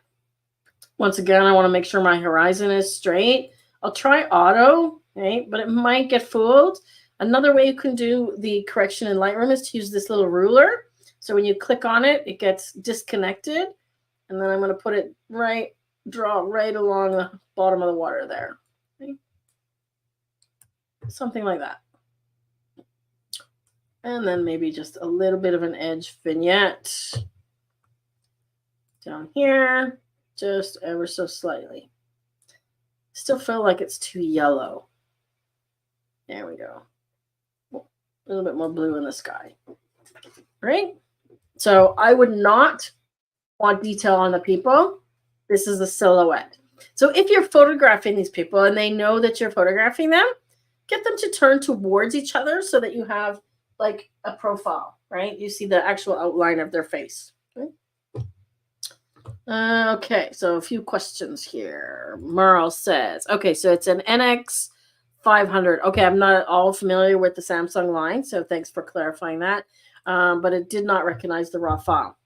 Once again, I want to make sure my horizon is straight. I'll try auto, okay, but it might get fooled. Another way you can do the correction in Lightroom is to use this little ruler. So when you click on it, it gets disconnected. And then I'm going to put it draw right along the bottom of the water there. Okay. Something like that. And then maybe just a little bit of an edge vignette down here, just ever so slightly. Still feel like it's too yellow. There we go. A little bit more blue in the sky. Right? So I would not want detail on the people. This is the silhouette. So if you're photographing these people and they know that you're photographing them, get them to turn towards each other so that you have like a profile, right? You see the actual outline of their face. Okay, so a few questions here. Merle says, okay, so it's an NX 500. Okay, I'm not at all familiar with the Samsung line, so thanks for clarifying that. But it did not recognize the raw file.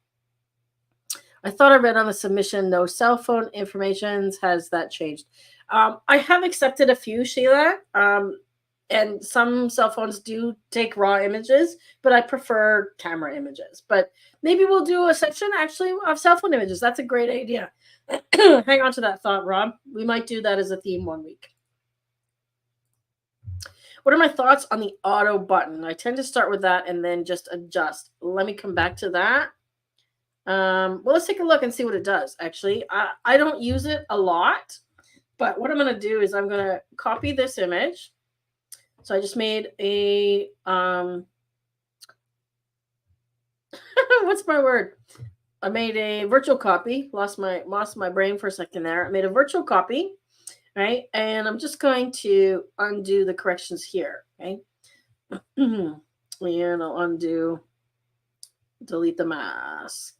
I thought I read on the submission, no cell phone information. Has that changed? I have accepted a few, Sheila. and some cell phones do take raw images, but I prefer camera images. But maybe we'll do a section actually of cell phone images. That's a great idea. Hang on to that thought, Rob. We might do that as a theme one week. What are my thoughts on the auto button? I tend to start with that and then just adjust. Let me come back to that. Well, let's take a look and see what it does. Actually, I don't use it a lot, but what I'm going to do is I'm going to copy this image. So I just made a, what's my word? I made a virtual copy. Lost my brain for a second there. I made a virtual copy, right? And I'm just going to undo the corrections here, okay? And I'll undo, delete the mask.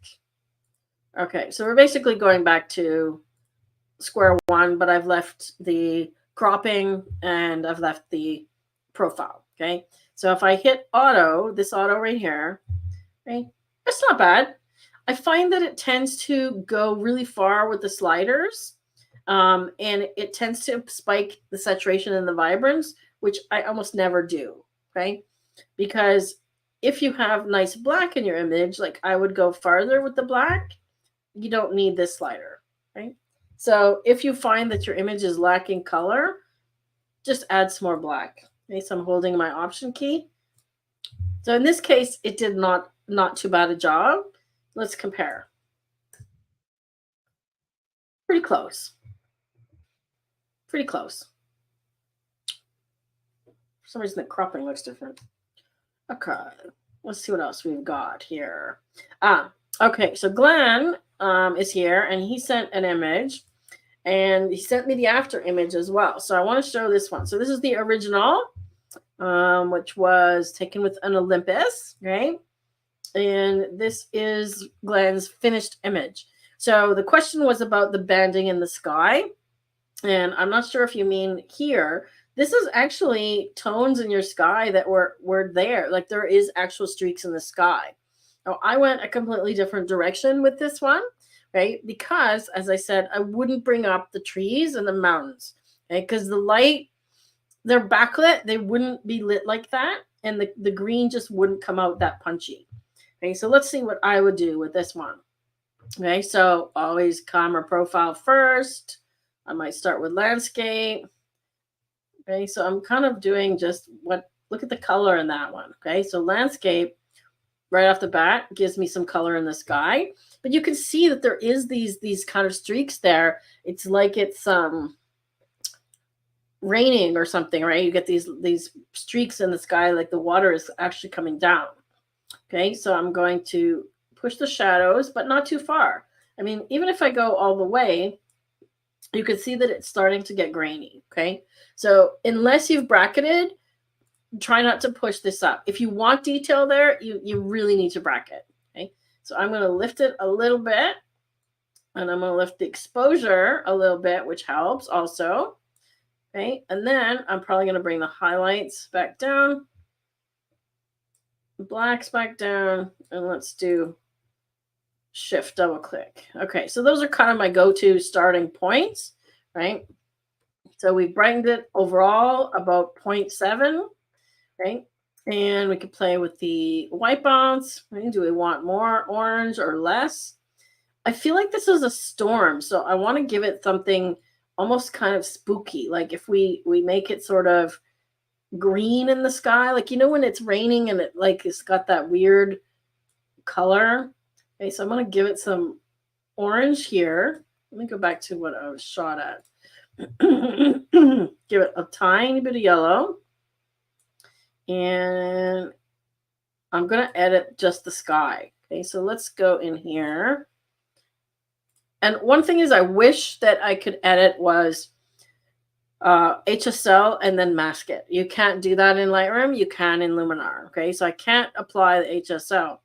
Okay, so we're basically going back to square one, but I've left the cropping and I've left the profile, okay? So if I hit auto, this auto right here, right? That's not bad. I find that it tends to go really far with the sliders, and it tends to spike the saturation and the vibrance, which I almost never do, okay? Because if you have nice black in your image, like I would go farther with the black, you don't need this slider, right? So if you find that your image is lacking color, just add some more black. Okay, so I'm holding my option key. So in this case, it did not too bad a job. Let's compare. Pretty close. Pretty close. For some reason, the cropping looks different. Okay, let's see what else we've got here. Okay, so Glenn is here, and he sent an image, and he sent me the after image as well. So I want to show this one. So this is the original, which was taken with an Olympus, right? And this is Glenn's finished image. So the question was about the banding in the sky. And I'm not sure if you mean here. This is actually tones in your sky that were there. Like there is actual streaks in the sky. Now, I went a completely different direction with this one, right? Because, as I said, I wouldn't bring up the trees and the mountains, okay? Because the light, they're backlit. They wouldn't be lit like that. And the green just wouldn't come out that punchy. Okay, so let's see what I would do with this one. Okay, so always camera profile first. I might start with landscape. Okay, so I'm kind of doing just look at the color in that one. Okay, so landscape right off the bat gives me some color in the sky. But you can see that there is these kind of streaks there. It's like it's raining or something, right? You get these streaks in the sky like the water is actually coming down. Okay, so I'm going to push the shadows, but not too far. I mean, even if I go all the way, you can see that it's starting to get grainy, okay? So unless you've bracketed, try not to push this up. If you want detail there, you really need to bracket, okay? So I'm going to lift it a little bit, and I'm going to lift the exposure a little bit, which helps also, okay? And then I'm probably going to bring the highlights back down, blacks back down, and let's do shift double click. Okay, so those are kind of my go-to starting points, right? So we brightened it overall about 0.7, right? And we could play with the white balance, right? Do we want more orange or less? I feel like this is a storm, so I want to give it something almost kind of spooky. Like if we make it sort of green in the sky, like, you know, when it's raining and it like it's got that weird color. Okay, so I'm going to give it some orange here. Let me go back to what I was shot at. Give it a tiny bit of yellow. And I'm going to edit just the sky. Okay, so let's go in here. And one thing is I wish that I could edit was HSL and then mask it. You can't do that in Lightroom. You can in Luminar. Okay, so I can't apply the HSL,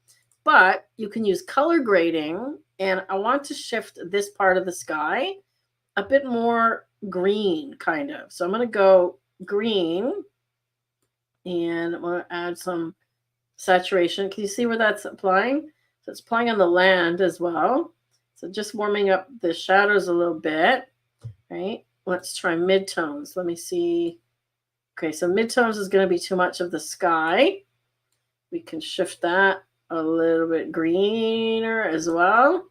but you can use color grading. And I want to shift this part of the sky a bit more green, kind of. So I'm going to go green, and I'm going to add some saturation. Can you see where that's applying? So it's applying on the land as well. So just warming up the shadows a little bit, right? Let's try midtones. Let me see. Okay, so midtones is going to be too much of the sky. We can shift that a little bit greener as well.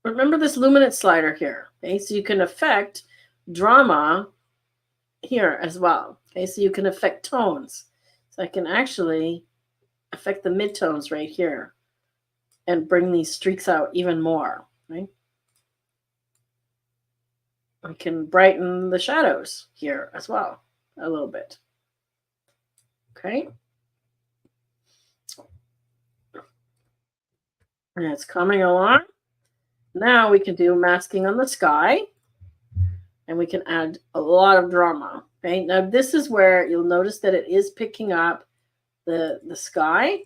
Remember this luminance slider here. Okay, so you can affect drama here as well. Okay, so you can affect tones. So I can actually affect the midtones right here and bring these streaks out even more. Right? I can brighten the shadows here as well a little bit. Okay. And it's coming along. Now we can do masking on the sky, and we can add a lot of drama. Okay. Now this is where you'll notice that it is picking up the sky.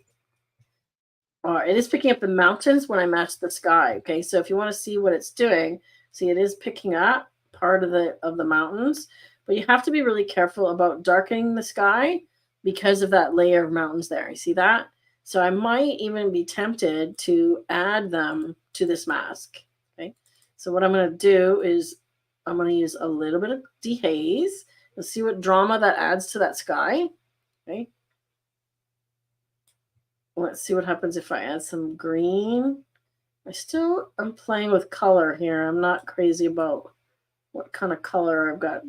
It is picking up the mountains when I match the sky. Okay. So if you want to see what it's doing, see it is picking up part of the mountains, but you have to be really careful about darkening the sky because of that layer of mountains there. You see that? So I might even be tempted to add them to this mask. Okay. So what I'm going to do is I'm going to use a little bit of dehaze and see what drama that adds to that sky. Okay. Let's see what happens if I add some green. I still am playing with color here. I'm not crazy about what kind of color I've got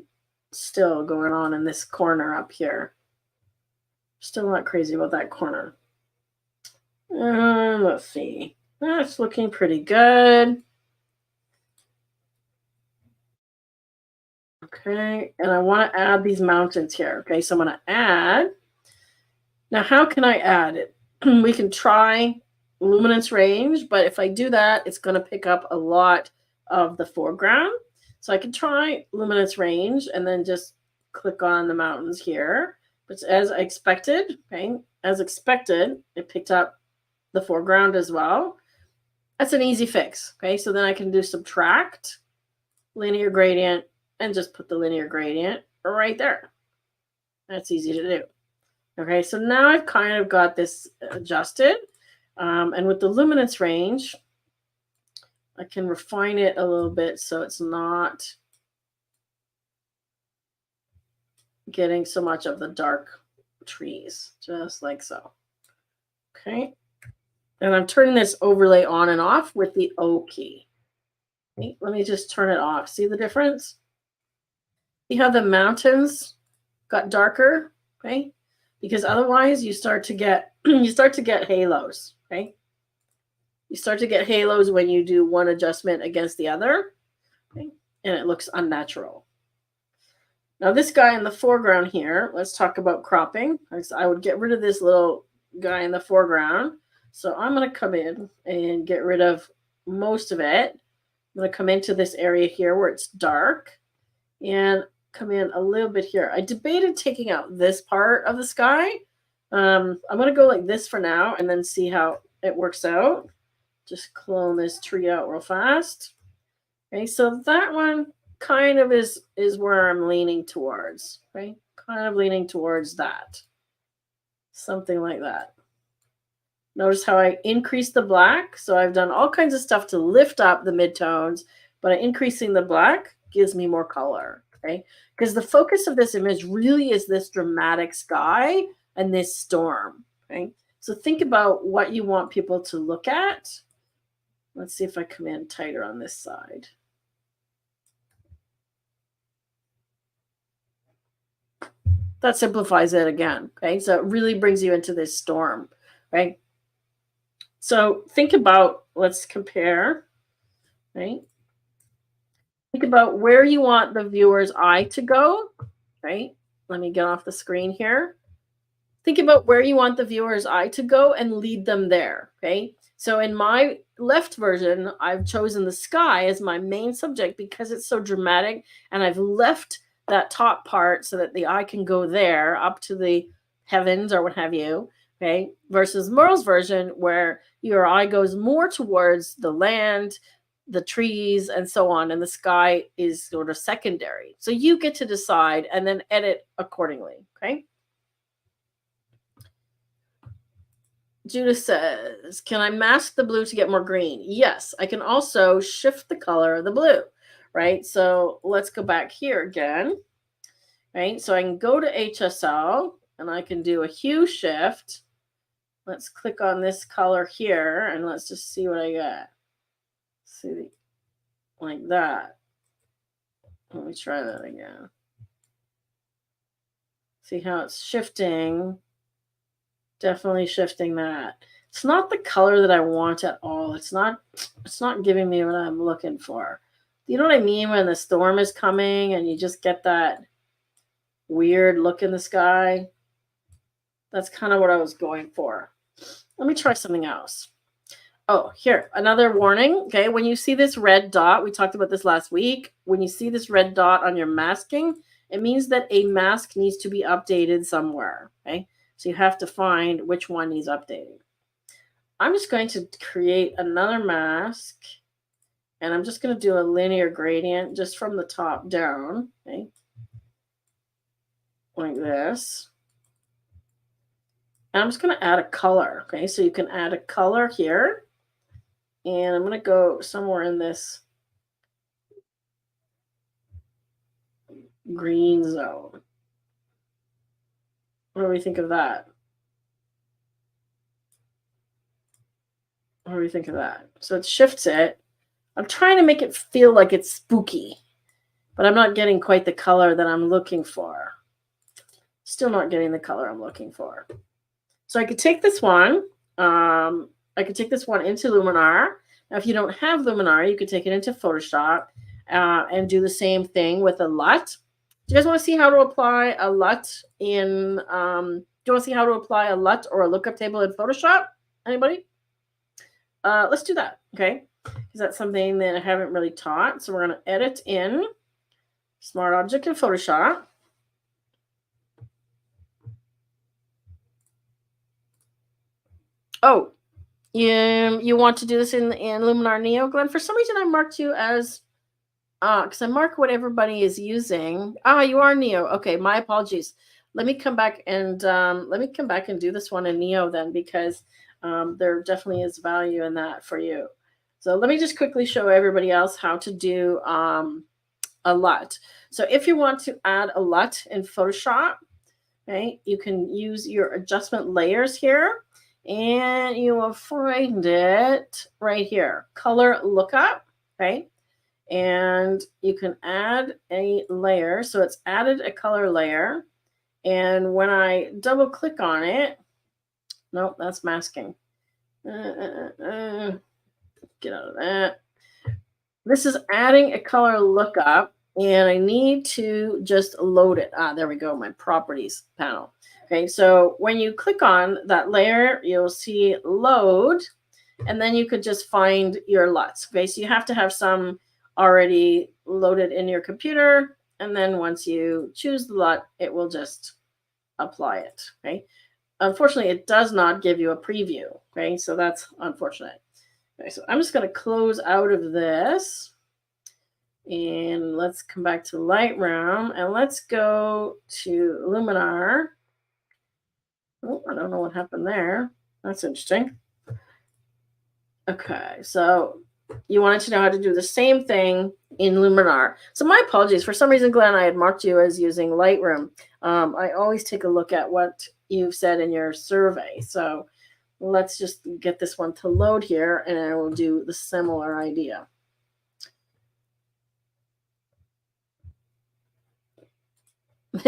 still going on in this corner up here. Still not crazy about that corner. Let's see. That's looking pretty good. Okay, and I want to add these mountains here. Okay, so I'm going to add. Now, how can I add it? We can try luminance range, but if I do that, it's going to pick up a lot of the foreground. So I can try luminance range and then just click on the mountains here. But as I expected, okay, as expected, it picked up the foreground as well. That's an easy fix. Okay, so then I can do subtract, linear gradient, and just put the linear gradient right there. That's easy to do. Okay, so now I've kind of got this adjusted. And with the luminance range, I can refine it a little bit so it's not getting so much of the dark trees, just like so. Okay, and I'm turning this overlay on and off with the O key. Okay, let me just turn it off. See the difference? See how the mountains got darker? Okay, because otherwise you start to get halos. Okay, you start to get halos when you do one adjustment against the other, okay? And it looks unnatural. Now this guy in the foreground here, let's talk about cropping. I would get rid of this little guy in the foreground. So I'm going to come in and get rid of most of it. I'm going to come into this area here where it's dark and come in a little bit here. I debated taking out this part of the sky. I'm going to go like this for now and then see how it works out. Just clone this tree out real fast. Okay, so that one kind of is where I'm leaning towards, right? Kind of leaning towards that. Something like that. Notice how I increase the black. So I've done all kinds of stuff to lift up the midtones, but increasing the black gives me more color, okay? Because the focus of this image really is this dramatic sky and this storm, okay? So think about what you want people to look at. Let's see if I come in tighter on this side. That simplifies it again, okay? So it really brings you into this storm, right? So think about, let's compare, right? Think about where you want the viewer's eye to go, right? Let me get off the screen here. Think about where you want the viewer's eye to go and lead them there, okay? So in my left version, I've chosen the sky as my main subject because it's so dramatic, and I've left that top part so that the eye can go there up to the heavens or what have you, okay? Versus Merle's version where your eye goes more towards the land, the trees, and so on, and the sky is sort of secondary. So you get to decide and then edit accordingly, okay? Judith says, can I mask the blue to get more green? Yes, I can also shift the color of the blue, right? So let's go back here again. right? So I can go to HSL and I can do a hue shift. Let's click on this color here and let's just see what I got. See, like that. Let me try that again. See how it's shifting? Definitely shifting that. It's not the color that I want at all. It's not giving me what I'm looking for. You know what I mean? When the storm is coming and you just get that weird look in the sky. That's kind of what I was going for. Let me try something else. Oh, here, another warning. Okay, when you see this red dot, we talked about this last week. When you see this red dot on your masking, it means that a mask needs to be updated somewhere. Okay, so you have to find which one needs updating. I'm just going to create another mask, and I'm just going to do a linear gradient just from the top down. Okay, like this. And I'm just going to add a color. Okay, so you can add a color here. And I'm going to go somewhere in this green zone. What do we think of that? What do we think of that? So it shifts it. I'm trying to make it feel like it's spooky, but I'm not getting quite the color that I'm looking for. Still not getting the color I'm looking for. So I could take this one. I could take this one into Luminar. Now, if you don't have Luminar, you could take it into Photoshop and do the same thing with a LUT. Do you guys want to see how to apply a LUT in? Do you want to see how to apply a LUT or a lookup table in Photoshop? Anybody? Let's do that, okay? Because that's something that I haven't really taught. So we're going to edit in Smart Object in Photoshop. Oh, you want to do this in Luminar Neo, Glenn? For some reason, I marked you as because I mark what everybody is using. You are Neo. Okay, my apologies. Let me come back and do this one in Neo then, because there definitely is value in that for you. So let me just quickly show everybody else how to do a LUT. So if you want to add a LUT in Photoshop, okay, you can use your adjustment layers here. And you will find it right here, color lookup, okay? And you can add a layer. So it's added a color layer. And when I double click on it, nope, that's masking. Get out of that. This is adding a color lookup, and I need to just load it. There we go, my properties panel. Okay, so when you click on that layer, you'll see load, and then you could just find your LUTs. Okay, so you have to have some already loaded in your computer, and then once you choose the LUT, it will just apply it. Okay, unfortunately, it does not give you a preview. Okay, so that's unfortunate. Okay, so I'm just going to close out of this. And let's come back to Lightroom, and let's go to Luminar. Oh, I don't know what happened there. That's interesting. Okay, so you wanted to know how to do the same thing in Luminar. So my apologies. For some reason, Glenn, I had marked you as using Lightroom. I always take a look at what you've said in your survey. So let's just get this one to load here, and I will do the similar idea.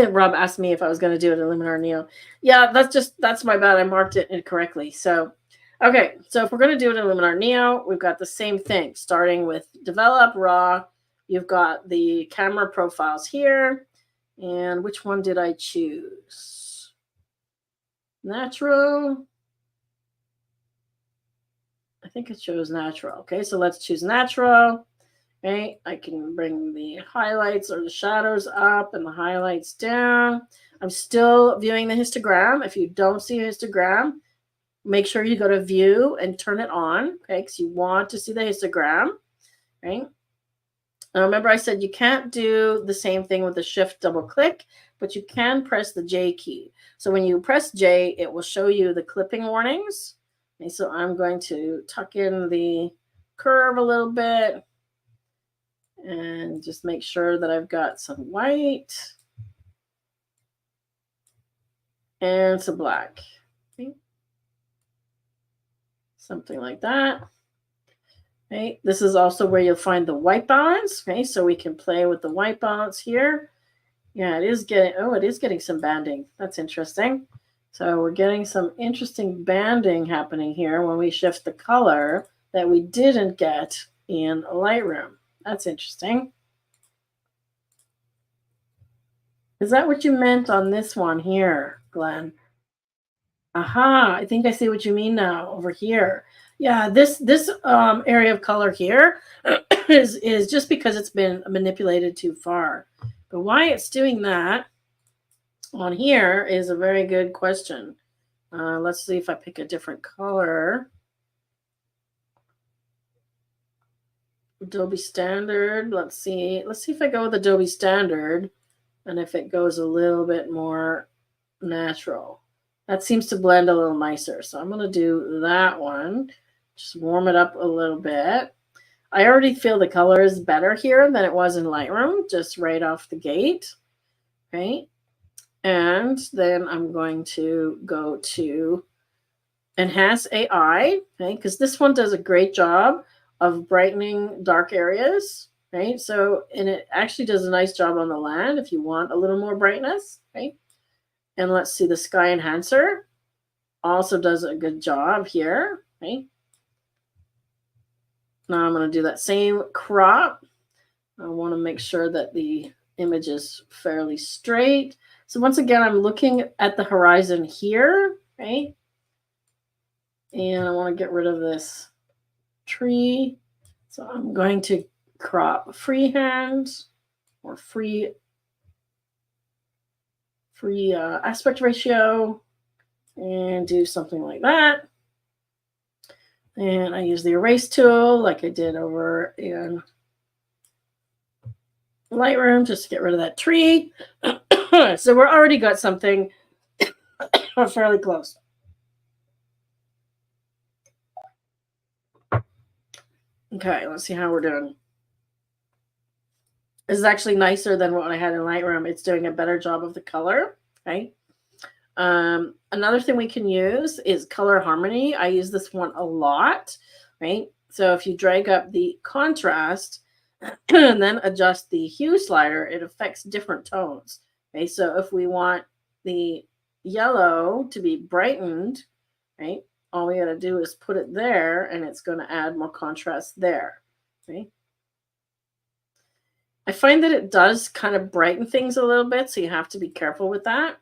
Rob asked me if I was going to do it in Luminar Neo. Yeah, that's my bad. I marked it incorrectly. So, okay. So if we're going to do it in Luminar Neo, we've got the same thing, starting with develop raw. You've got the camera profiles here. And which one did I choose? Natural. I think it shows natural. Okay, so let's choose natural. Okay, I can bring the highlights or the shadows up and the highlights down. I'm still viewing the histogram. If you don't see a histogram, make sure you go to view and turn it on, okay, because you want to see the histogram, right? Now remember I said you can't do the same thing with the shift double click, but you can press the J key. So when you press J, it will show you the clipping warnings. Okay, so I'm going to tuck in the curve a little bit and just make sure that I've got some white. and some black. Okay. Something like that. Okay. This is also where you'll find the white balance. Okay, so we can play with the white balance here. Yeah, it is getting some banding. That's interesting. So we're getting some interesting banding happening here when we shift the color that we didn't get in Lightroom. That's interesting. Is that what you meant on this one here, Glenn? Aha, I think I see what you mean now over here. Yeah, this area of color here is just because it's been manipulated too far. But why it's doing that on here is a very good question. Let's see if I pick a different color. Adobe Standard. Let's see if I go with Adobe Standard and if it goes a little bit more natural. That seems to blend a little nicer. So I'm going to do that one. Just warm it up a little bit. I already feel the color is better here than it was in Lightroom, just right off the gate. Okay. And then I'm going to go to Enhance AI, okay, because this one does a great job of brightening dark areas, right? So, and it actually does a nice job on the land if you want a little more brightness, right? And let's see, the Sky Enhancer also does a good job here, right? Now I'm going to do that same crop. I want to make sure that the image is fairly straight. So once again, I'm looking at the horizon here, right? And I want to get rid of this tree. So I'm going to crop freehand or free aspect ratio and do something like that. And I use the erase tool like I did over in Lightroom just to get rid of that tree. So we're already got something fairly close. Okay, let's see how we're doing. This is actually nicer than what I had in Lightroom. It's doing a better job of the color. Okay. Another thing we can use is color harmony. I use this one a lot, right? So if you drag up the contrast and then adjust the hue slider, it affects different tones. Okay, so if we want the yellow to be brightened, right, all we got to do is put it there and it's going to add more contrast there. Okay. I find that it does kind of brighten things a little bit, so you have to be careful with that.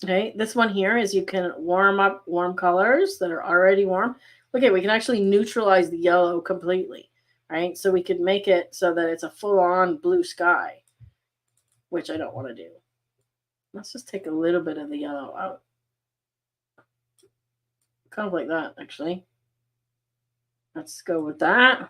Okay, this one here is you can warm up warm colors that are already warm. Okay, we can actually neutralize the yellow completely, right? So we could make it so that it's a full-on blue sky, which I don't want to do. Let's just take a little bit of the yellow out. Kind of like that, actually. Let's go with that.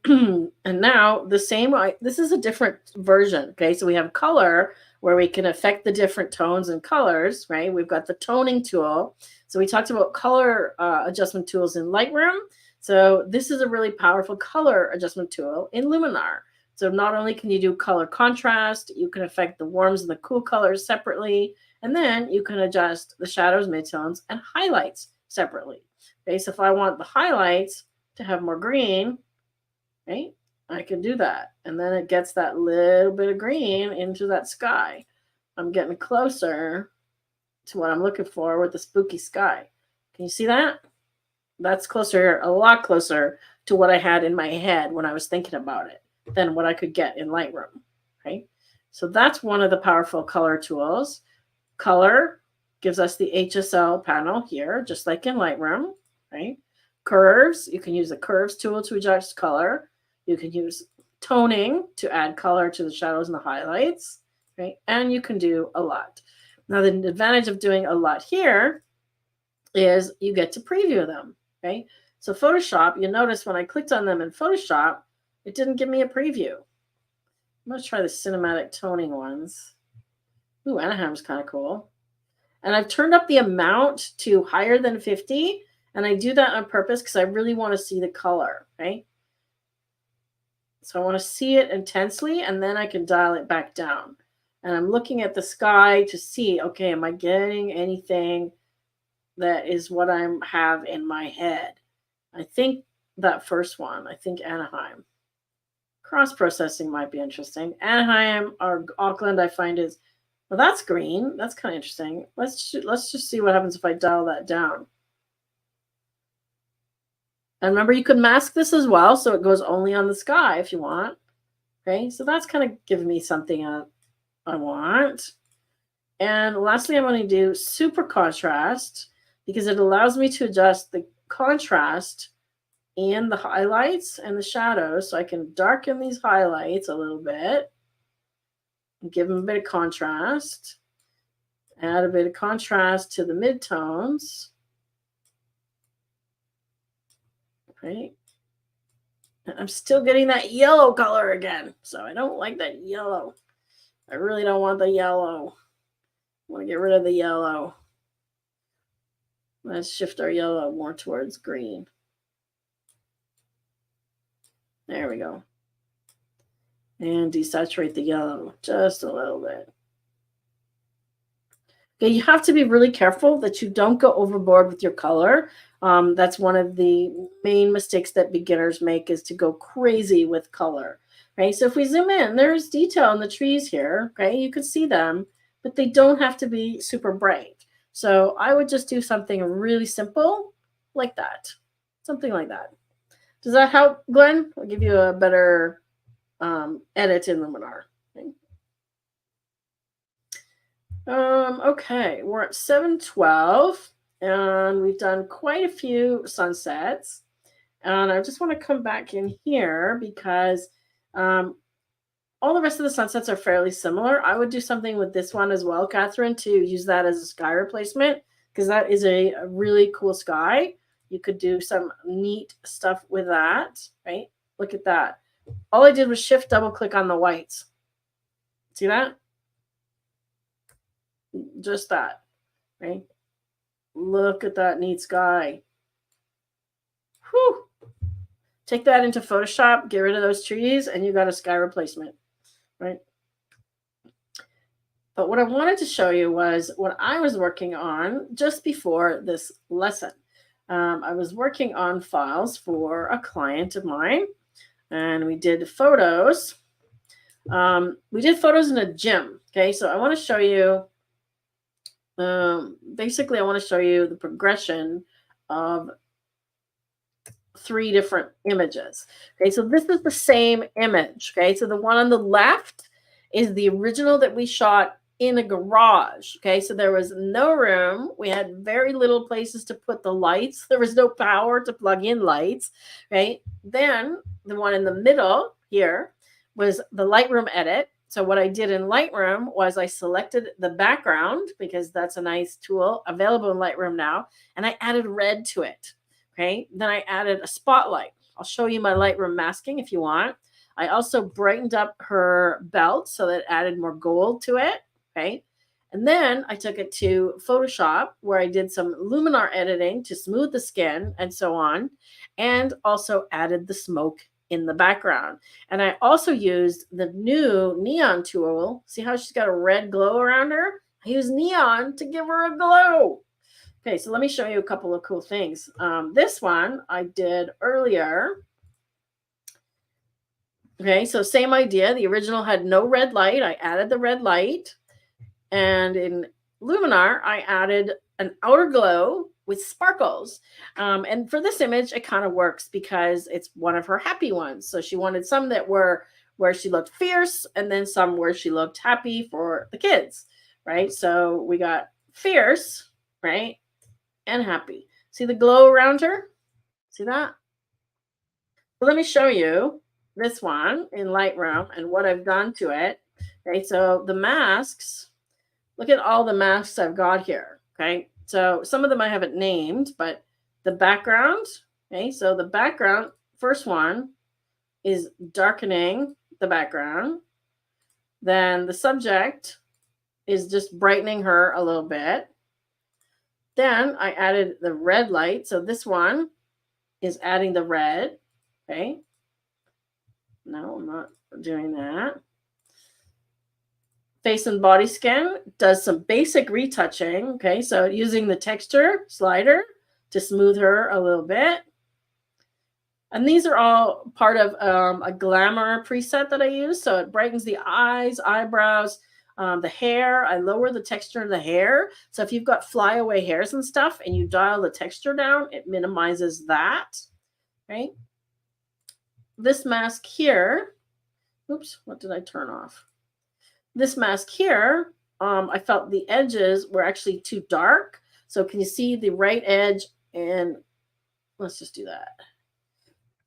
And now the same, this is a different version. Okay, so we have color where we can affect the different tones and colors, right? We've got the toning tool. So we talked about color adjustment tools in Lightroom. So this is a really powerful color adjustment tool in Luminar. So not only can you do color contrast, you can affect the warms and the cool colors separately, and then you can adjust the shadows, midtones, and highlights separately. Okay, so if I want the highlights to have more green, right, I can do that. And then it gets that little bit of green into that sky. I'm getting closer to what I'm looking for with the spooky sky. Can you see that? That's closer, a lot closer to what I had in my head when I was thinking about it than what I could get in Lightroom, right? So that's one of the powerful color tools. Color gives us the HSL panel here, just like in Lightroom, right? Curves, you can use the curves tool to adjust color. You can use toning to add color to the shadows and the highlights, right? And you can do a lot. Now, the advantage of doing a lot here is you get to preview them, okay? So Photoshop, you notice when I clicked on them in Photoshop, it didn't give me a preview. I'm going to try the cinematic toning ones. Ooh, Anaheim's kind of cool. And I've turned up the amount to higher than 50, and I do that on purpose because I really want to see the color, right? So I want to see it intensely, and then I can dial it back down. and I'm looking at the sky to see, okay, am I getting anything that is what I have in my head? I think that first one, I think Anaheim. Cross processing might be interesting. Anaheim or Auckland, I find is, well, that's green. That's kind of interesting. Let's just see what happens if I dial that down. And remember, you could mask this as well, so it goes only on the sky if you want. Okay, so that's kind of giving me something I want. And lastly, I'm going to do super contrast because it allows me to adjust the contrast and the highlights and the shadows. So I can darken these highlights a little bit, give them a bit of contrast, add a bit of contrast to the midtones. Right. And I'm still getting that yellow color again. So I don't like that yellow. I really don't want the yellow. I want to get rid of the yellow. Let's shift our yellow more towards green. There we go. And desaturate the yellow just a little bit. Okay, you have to be really careful that you don't go overboard with your color. That's one of the main mistakes that beginners make, is to go crazy with color. Right? So if we zoom in, there's detail in the trees here. Okay, you could see them, but they don't have to be super bright. So I would just do something really simple like that. Something like that. Does that help, Glenn? I'll give you a better edit in Luminar. Okay, we're at 7:12, and we've done quite a few sunsets. And I just want to come back in here because all the rest of the sunsets are fairly similar. I would do something with this one as well, Catherine, to use that as a sky replacement, because that is a really cool sky. You could do some neat stuff with that, right? Look at that. All I did was shift double click on the whites. See that? Just that, right? Look at that neat sky. Whew. Take that into Photoshop, get rid of those trees, and you got a sky replacement, right? But what I wanted to show you was what I was working on just before this lesson. I was working on files for a client of mine, and we did photos. We did photos in a gym. Okay, so I want to show you. Basically, I want to show you the progression of 3 different images. Okay, so this is the same image. Okay, so the one on the left is the original that we shot in a garage. Okay, so there was no room. We had very little places to put the lights. There was no power to plug in lights. Right. Then the one in the middle here was the Lightroom edit. So what I did in Lightroom was I selected the background, because that's a nice tool available in Lightroom now, and I added red to it. Okay, then I added a spotlight. I'll show you my Lightroom masking if you want. I also brightened up her belt so that it added more gold to it. Okay, and then I took it to Photoshop, where I did some Luminar editing to smooth the skin and so on, and also added the smoke in the background. And I also used the new neon tool. See how she's got a red glow around her? I used neon to give her a glow. Okay, so let me show you a couple of cool things. This one I did earlier. Okay, so same idea. The original had no red light. I added the red light. And in Luminar, I added an outer glow with sparkles. And for this image, it kind of works because it's one of her happy ones. So she wanted some that were where she looked fierce, and then some where she looked happy for the kids, right? So we got fierce, right? And happy. See the glow around her? See that? So let me show you this one in Lightroom and what I've done to it. Okay, so the masks, look at all the masks I've got here. Okay, so some of them I haven't named, but the background, okay, so the background, first one is darkening the background. Then the subject is just brightening her a little bit. Then I added the red light. So this one is adding the red. Okay. No, I'm not doing that. face and body skin, does some basic retouching. Okay, so using the texture slider to smooth her a little bit. And these are all part of a glamour preset that I use. So it brightens the eyes, eyebrows, the hair. I lower the texture of the hair. So if you've got flyaway hairs and stuff and you dial the texture down, it minimizes that. Right? This mask here, oops, what did I turn off? This mask here, I felt the edges were actually too dark. So can you see the right edge? And let's just do that.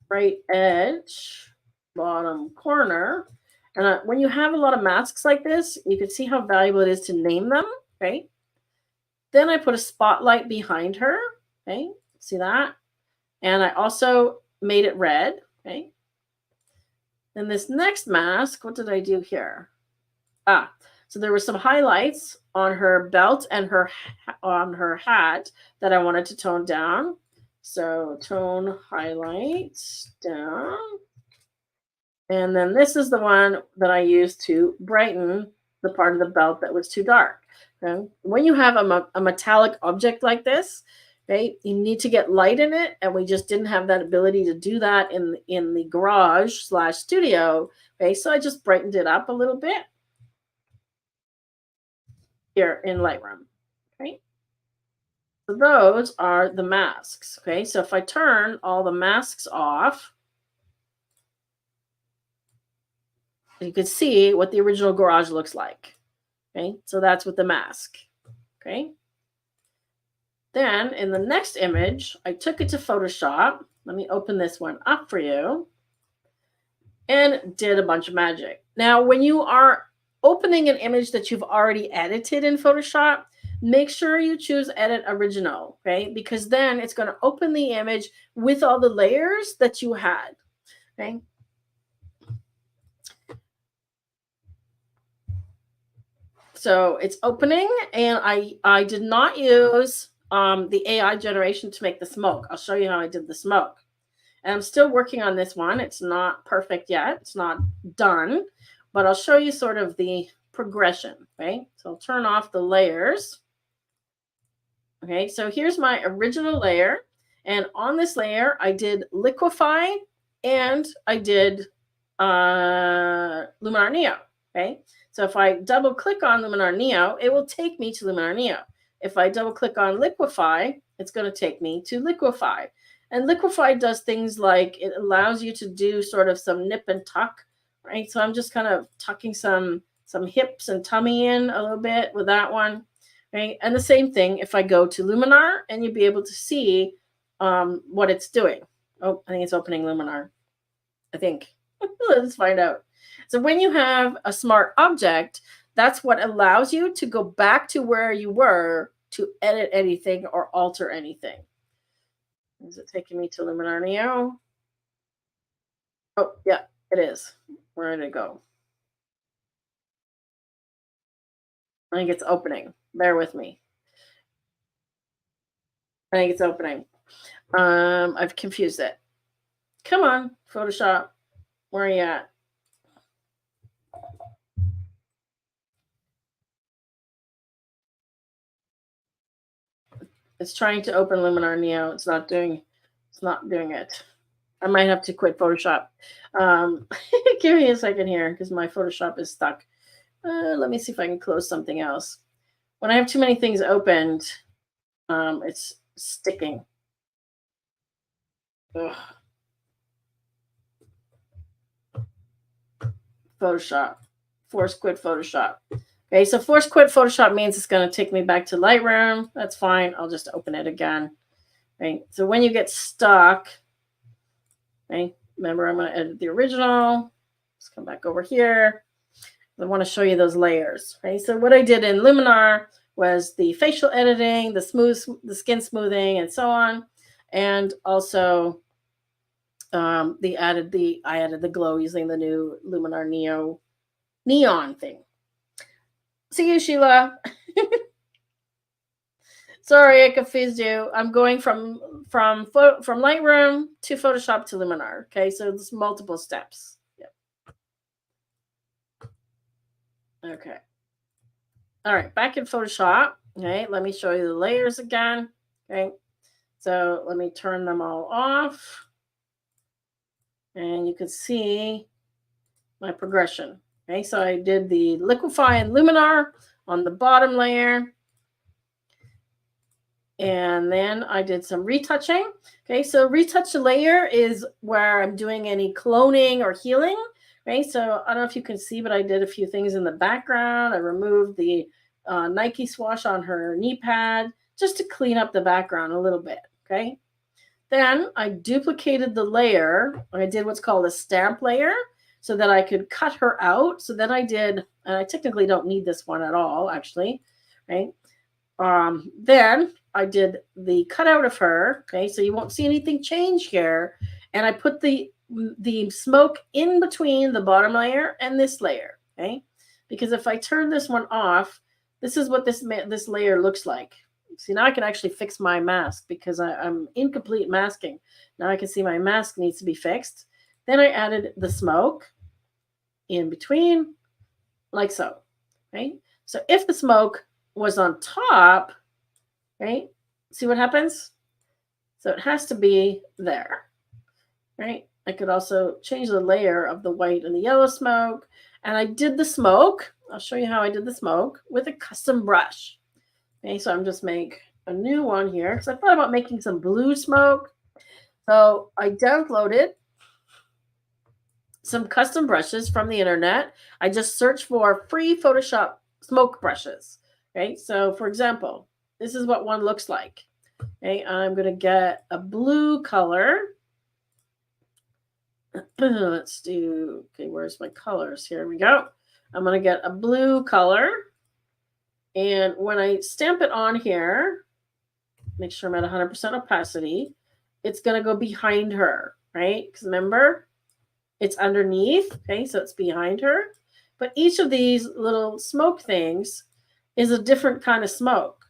Right edge, bottom corner. And when you have a lot of masks like this, you can see how valuable it is to name them, right? Then I put a spotlight behind her, okay? See that? And I also made it red, okay? Then this next mask, what did I do here? So there were some highlights on her belt and on her hat that I wanted to tone down. So tone highlights down. And then this is the one that I used to brighten the part of the belt that was too dark. Okay? When you have a metallic object like this, right, you need to get light in it. And we just didn't have that ability to do that in the garage/studio. Okay, so I just brightened it up a little bit here in Lightroom. Okay. So those are the masks. Okay, so if I turn all the masks off, you can see what the original garage looks like. Okay, so that's with the mask. Okay. Then in the next image, I took it to Photoshop. Let me open this one up for you. And did a bunch of magic. Now, when you are opening an image that you've already edited in Photoshop, make sure you choose Edit Original, okay? Because then it's going to open the image with all the layers that you had, okay? So it's opening, and I did not use the AI generation to make the smoke. I'll show you how I did the smoke. And I'm still working on this one. It's not perfect yet. It's not done, but I'll show you sort of the progression, okay? So I'll turn off the layers. Okay, so here's my original layer. And on this layer, I did liquefy and I did Luminar Neo, okay? So if I double click on Luminar Neo, it will take me to Luminar Neo. If I double click on liquefy, it's going to take me to liquefy. And liquefy does things like it allows you to do sort of some nip and tuck, right? So I'm just kind of tucking some hips and tummy in a little bit with that one, right? And the same thing if I go to Luminar, and you'll be able to see what it's doing. Oh, I think it's opening Luminar. I think. Let's find out. So when you have a smart object, that's what allows you to go back to where you were to edit anything or alter anything. Is it taking me to Luminar Neo? Oh, yeah, it is. Where did it go? I think it's opening. Bear with me. I think it's opening. I've confused it. Come on, Photoshop. Where are you at? It's trying to open Luminar Neo. It's not doing it. I might have to quit Photoshop. Give me a second here because my Photoshop is stuck. Let me see if I can close something else. When I have too many things opened, it's sticking. Ugh. Photoshop. Force quit Photoshop. Okay, so force quit Photoshop means it's going to take me back to Lightroom. That's fine. I'll just open it again. Right. So when you get stuck, right, remember I'm going to edit the original. Let's come back over here. I want to show you those layers. Right. So what I did in Luminar was the facial editing, the skin smoothing, and so on, and also I added the glow using the new Luminar Neo neon thing. See you, Sheila. Sorry, I confused you. I'm going from Lightroom to Photoshop to Luminar. Okay, so there's multiple steps. Yep. Okay. All right, back in Photoshop. Okay, let me show you the layers again. Okay, so let me turn them all off. And you can see my progression. Okay, so I did the liquefy and luminar on the bottom layer. And then I did some retouching. Okay, so retouch layer is where I'm doing any cloning or healing. Okay, so I don't know if you can see, but I did a few things in the background. I removed the Nike swash on her knee pad just to clean up the background a little bit. Okay, then I duplicated the layer. I did what's called a stamp layer so that I could cut her out. So then I did, and I technically don't need this one at all, actually, right? Then I did the cutout of her. Okay, so you won't see anything change here. And I put the smoke in between the bottom layer and this layer. Okay, because if I turn this one off, this is what this layer looks like. See, now I can actually fix my mask because I'm incomplete masking. Now I can see my mask needs to be fixed. Then I added the smoke in between, like so. Right. So if the smoke was on top, right? See what happens? So it has to be there, right? I could also change the layer of the white and the yellow smoke. And I did the smoke. I'll show you how I did the smoke with a custom brush. Okay, so I'm just make a new one here because I thought about making some blue smoke. So I downloaded some custom brushes from the internet. I just searched for free Photoshop smoke brushes. Okay, so for example, this is what one looks like. Okay, I'm going to get a blue color. Let's do, okay, where's my colors? Here we go. I'm going to get a blue color. And when I stamp it on here, make sure I'm at 100% opacity, it's going to go behind her, right? Because remember, it's underneath. Okay, so it's behind her. But each of these little smoke things is a different kind of smoke.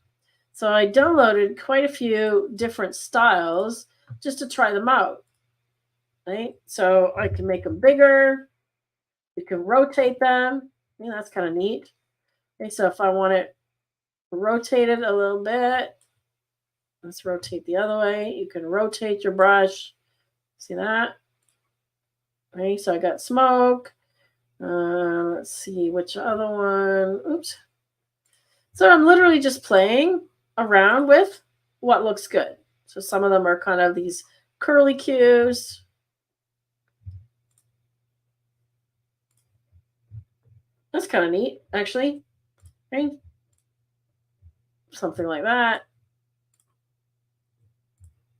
So I downloaded quite a few different styles just to try them out. Right? So I can make them bigger. You can rotate them. That's kind of neat. Okay, so if I want it rotated a little bit, let's rotate the other way. You can rotate your brush. See that? Okay, so I got smoke. Let's see which other one. Oops. So I'm literally just playing around with what looks good. So some of them are kind of these curly cues. That's kind of neat, actually. Right? Something like that.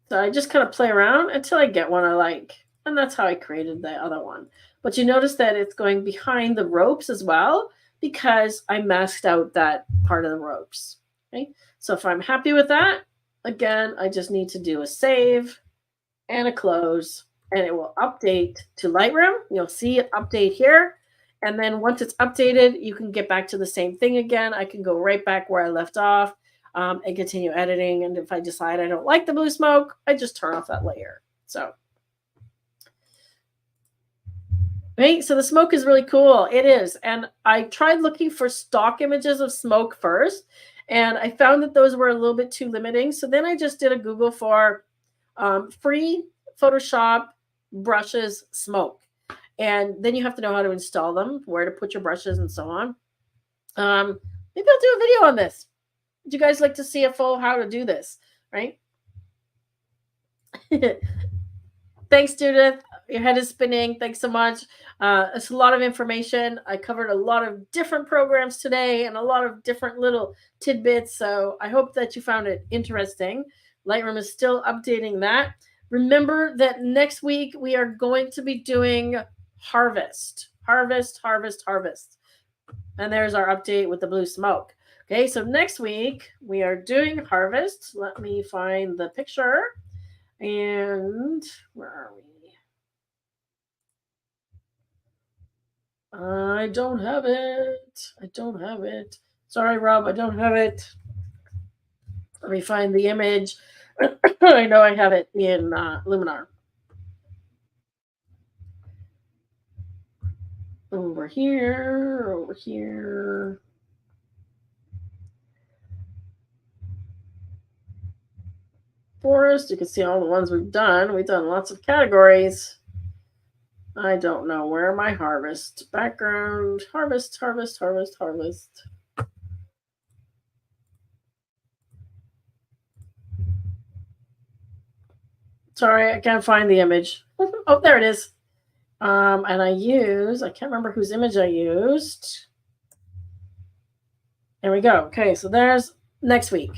So I just kind of play around until I get one I like. And that's how I created the other one. But you notice that it's going behind the ropes as well because I masked out that part of the ropes. Okay? So if I'm happy with that, again, I just need to do a save and a close, and it will update to Lightroom. You'll see it update here. And then once it's updated, you can get back to the same thing again. I can go right back where I left off and continue editing. And if I decide I don't like the blue smoke, I just turn off that layer. So, right, so the smoke is really cool. It is. And I tried looking for stock images of smoke first, and I found that those were a little bit too limiting. So then I just did a Google for free Photoshop brushes smoke. And then you have to know how to install them, where to put your brushes, and so on. Maybe I'll do a video on this. Would you guys like to see a full how to do this, right? Thanks, Judith. Your head is spinning. Thanks so much. It's a lot of information. I covered a lot of different programs today and a lot of different little tidbits. So I hope that you found it interesting. Lightroom is still updating that. Remember that next week we are going to be doing harvest. And there's our update with the blue smoke. Okay, so next week we are doing harvest. Let me find the picture. And where are we? I don't have it. Sorry, Rob, I don't have it. Let me find the image. I know I have it in Luminar. Over here. forest. You can see all the ones we've done. We've done lots of categories. I don't know where my harvest background, harvest. Sorry, I can't find the image. Oh, there it is. And I can't remember whose image I used. There we go. Okay, so there's next week.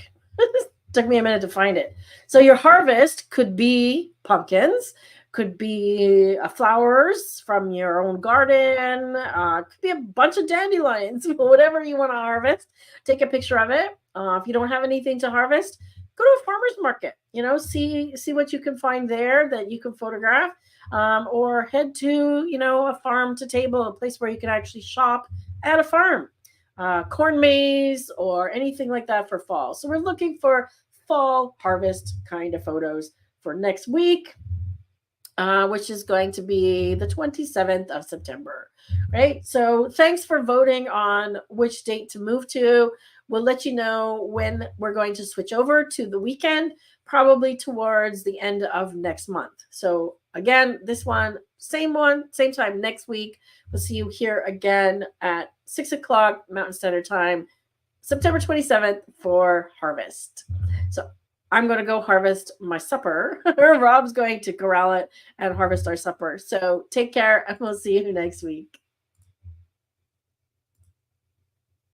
Took me a minute to find it. So your harvest could be pumpkins, could be flowers from your own garden, could be a bunch of dandelions, whatever you want to harvest. Take a picture of it. If you don't have anything to harvest, go to a farmer's market. See what you can find there that you can photograph, or head to a farm to table, a place where you can actually shop at a farm. Corn maze or anything like that for fall. So we're looking for fall harvest kind of photos for next week, which is going to be the 27th of September, right? So thanks for voting on which date to move to. We'll let you know when we're going to switch over to the weekend, probably towards the end of next month. So again, this one, same time next week. We'll see you here again at 6 o'clock Mountain Standard Time, September 27th for harvest. So I'm going to go harvest my supper. Rob's going to corral it and harvest our supper. So take care, and we'll see you next week.